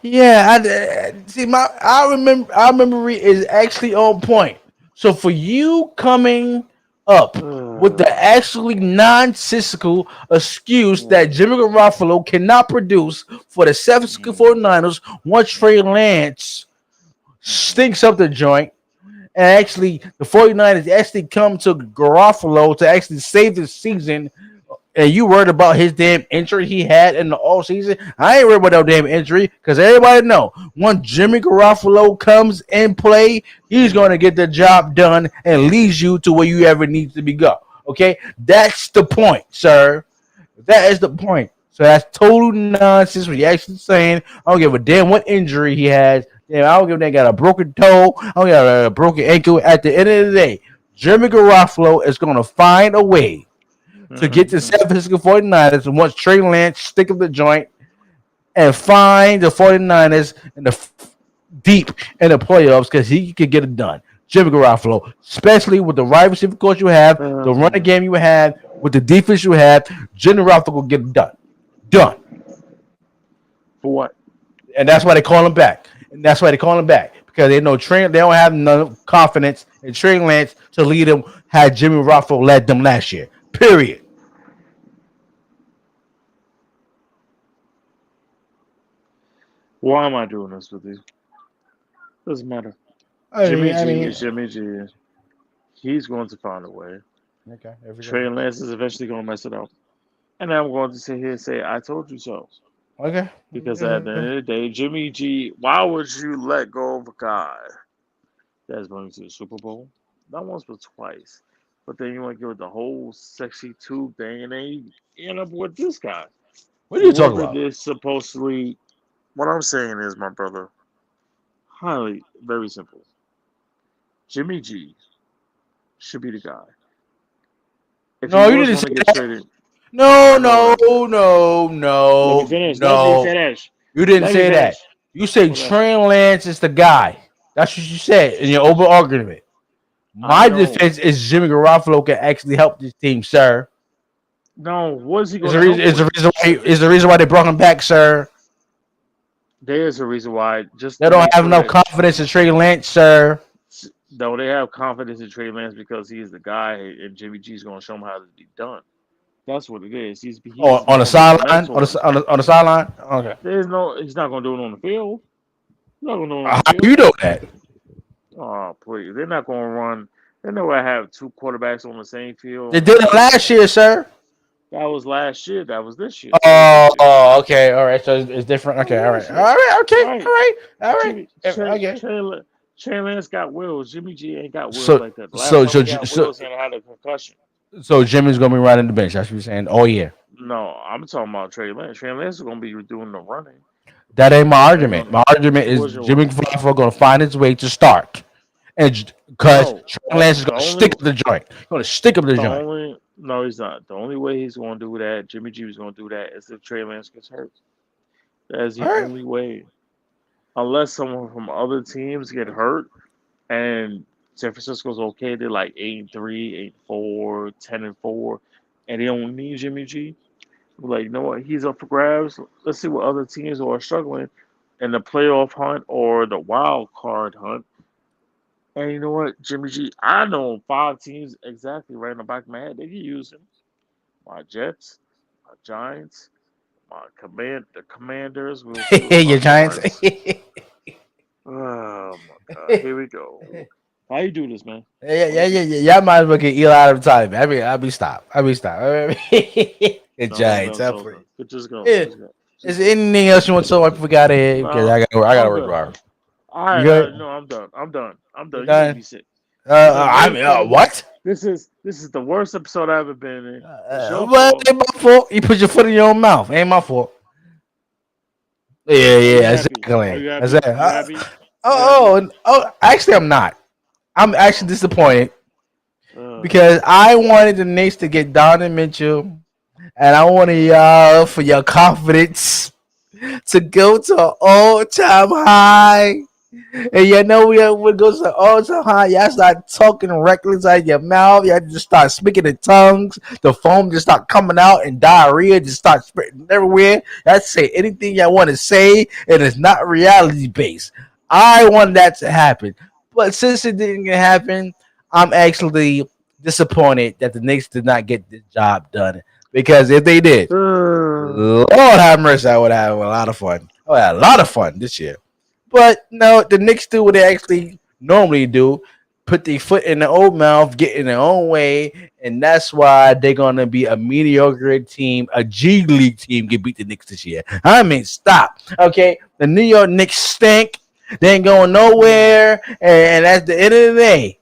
Yeah, I see. I remember is actually on point. So for you coming up with the actually nonsensical excuse that Jimmy Garoppolo cannot produce for the San Francisco 49ers once Trey Lance stinks up the joint, and actually the 49ers actually come to Garoppolo to actually save the season. And you worried about his damn injury he had in the all season? I ain't worried about no damn injury because everybody know once Jimmy Garoppolo comes in play, he's going to get the job done and leads you to where you ever need to be go. Okay, that's the point, sir. That is the point. So that's total nonsense. What you actually saying? I don't give a damn what injury he has. Damn, I don't give a damn. Got a broken toe. I don't got a broken ankle. At the end of the day, Jimmy Garoppolo is going to find a way to get the San Francisco 49ers and once Trey Lance stick up the joint and find the 49ers in the deep in the playoffs because he could get it done. Jimmy Garoppolo, especially with the wide receiver coach you have, the running game you have, with the defense you have, Jimmy Garoppolo will get it done. Done. For what? And that's why they call him back. And that's why they call him back. because they know Trey. They don't have no confidence in Trey Lance to lead them. Had Jimmy Garoppolo led them last year. Period. Why am I doing this with you? Doesn't matter. I Jimmy mean, I G mean, is Jimmy G. He's going to find a way. okay. If we Trey go, Lance is eventually going to mess it up. And I'm going to sit here and say, I told you so. okay. Because at the end of the day, Jimmy G, why would you let go of a guy that's going to the Super Bowl? Not once, but twice. But then you want to give it the whole sexy tube thing, and then you end up with this guy. What are you talking Whoever about? this supposedly. What I'm saying is, my brother, very simple. Jimmy G should be the guy. If he No, you was didn't going say to get that. traded, No, I know what no, I said. no, Let me no, finish. Let me no. finish. You didn't Let me say that. finish. You say What did I say? Trey Lance is the guy. That's what you said in your over argument. I My know. defense is Jimmy Garoppolo can actually help this team, sir. No, what is he Is going the to reason? help Is the with? reason why? Is the reason why they brought him back, sir? There's a reason why, just They to don't make have sure enough that confidence in Trey Lance, sir. though they have confidence in Trey Lance because he's the guy, and Jimmy G's going to show him how to be done. That's what it is. Oh, He's on the more of his sideline, mentor. on the sideline. Okay. He's not going to do it on the field. He's not going to do it on How the do you field. know that? Oh, please. They're not going to run. They know I have two quarterbacks on the same field They on the did it field. last year, sir. That was last year. That was this year. That was this year. Oh, okay, all right. So it's different. That Okay, was all right, last all year. right, okay, all Right. right, all right. Jimmy Okay. Trey Lance got wheels. Jimmy G ain't got wheels So, like that. The last so, time so, he had so, wheels, he had a concussion. so Jimmy's gonna be running the bench. That's what you're saying. Oh yeah, No, I'm talking about Trey Lance. Trey Lance is gonna be doing the running. that ain't my Ain't argument. gonna. My argument is What's Jimmy yours? Garoppolo gonna find his way to start, and because No. Trey Lance is The gonna stick only. up the joint, gonna stick up the The joint. only. No, he's not. The only way he's gonna do that, Jimmy G is gonna do that, is if Trey Lance gets hurt. That is All the right. only way. Unless someone from other teams get hurt, and San Francisco's okay. They're like 8-3, 8-4, 10-4, and they don't need Jimmy G. Like, you know what? He's up for grabs. Let's see what other teams who are struggling in the playoff hunt or the wild card hunt. And you know what, Jimmy G, I know five teams exactly right in the back of my head. They can use him. My Jets, my Giants, the Commanders. We'll see what Your about the Giants. rest. Oh my God, here we go. How you do this, man? Yeah, How yeah, you do yeah, this? yeah. Y'all might as well get Eli out of time. I'll be stopped. I'll be stopped. The No, I'm Giants. done I'm talking. free. Just go. Yeah. Just go. Is Just there go. anything else you want to talk? I forgot it because No, I gotta I'm work good. hard. All You right, good? no, I'm done. I'm done. I'm You done. You make done? me sick. This is I very mean, terrible. what? This is the worst episode I've ever been in. It's your Well, it fault. ain't my fault. You put your foot in your own mouth. It ain't my fault. Yeah, Are you yeah, happy? Are exactly. you That's happy? it. You happy? You happy? Actually, I'm not. I'm actually Oh, disappointed uh, because I wanted the Knicks to get Donovan Mitchell, and I wanted y'all for your confidence to go to an all-time high. And you know we go to all time high. Y'all start talking reckless out of your mouth. Y'all just start speaking in tongues. The foam just start coming out, and diarrhea just starts spreading everywhere. Y'all say anything y'all want to say, and it's not reality based. I want that to happen, but since it didn't happen, I'm actually disappointed that the Knicks did not get the job done. Because if they did, uh, Lord have mercy, I would have a lot of fun. I would have a lot of fun this year. But no, the Knicks do what they actually normally do: put their foot in their own mouth, get in their own way, and that's why they're gonna be a mediocre team, a G League team, get beat the Knicks this year. I mean, stop. Okay, the New York Knicks stink. They ain't going nowhere, and at the end of the day,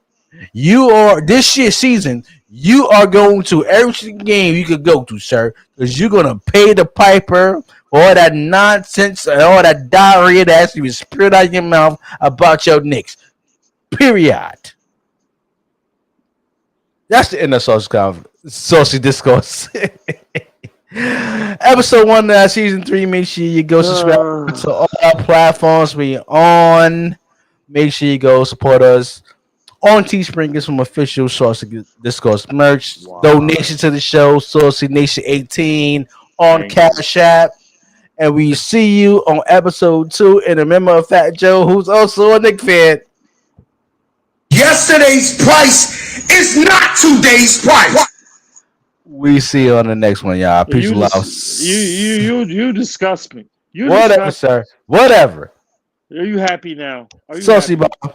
you are this year season. You are going to every single game you could go to, sir, because you're gonna pay the piper for all that nonsense and all that diarrhea that has to be spewed out of your mouth about your Knicks. Period. That's the end of Saucy Discourse. Episode 1 of season 3. Make sure you go subscribe to all our platforms we on. Make sure you go support us on Teespring. Get some official Saucy Discourse merch. why? Donation to the show, Saucy Nation 18 on Thank you. Cash App. and we see you on episode 2. And remember Fat Joe, who's also a Knicks fan. Yesterday's price is not today's price. We see you on the next one, y'all. Peace You and love. you disgust me. You Whatever, disgust sir. Whatever. me. Are you happy now? Are you Saucy happy? Bob.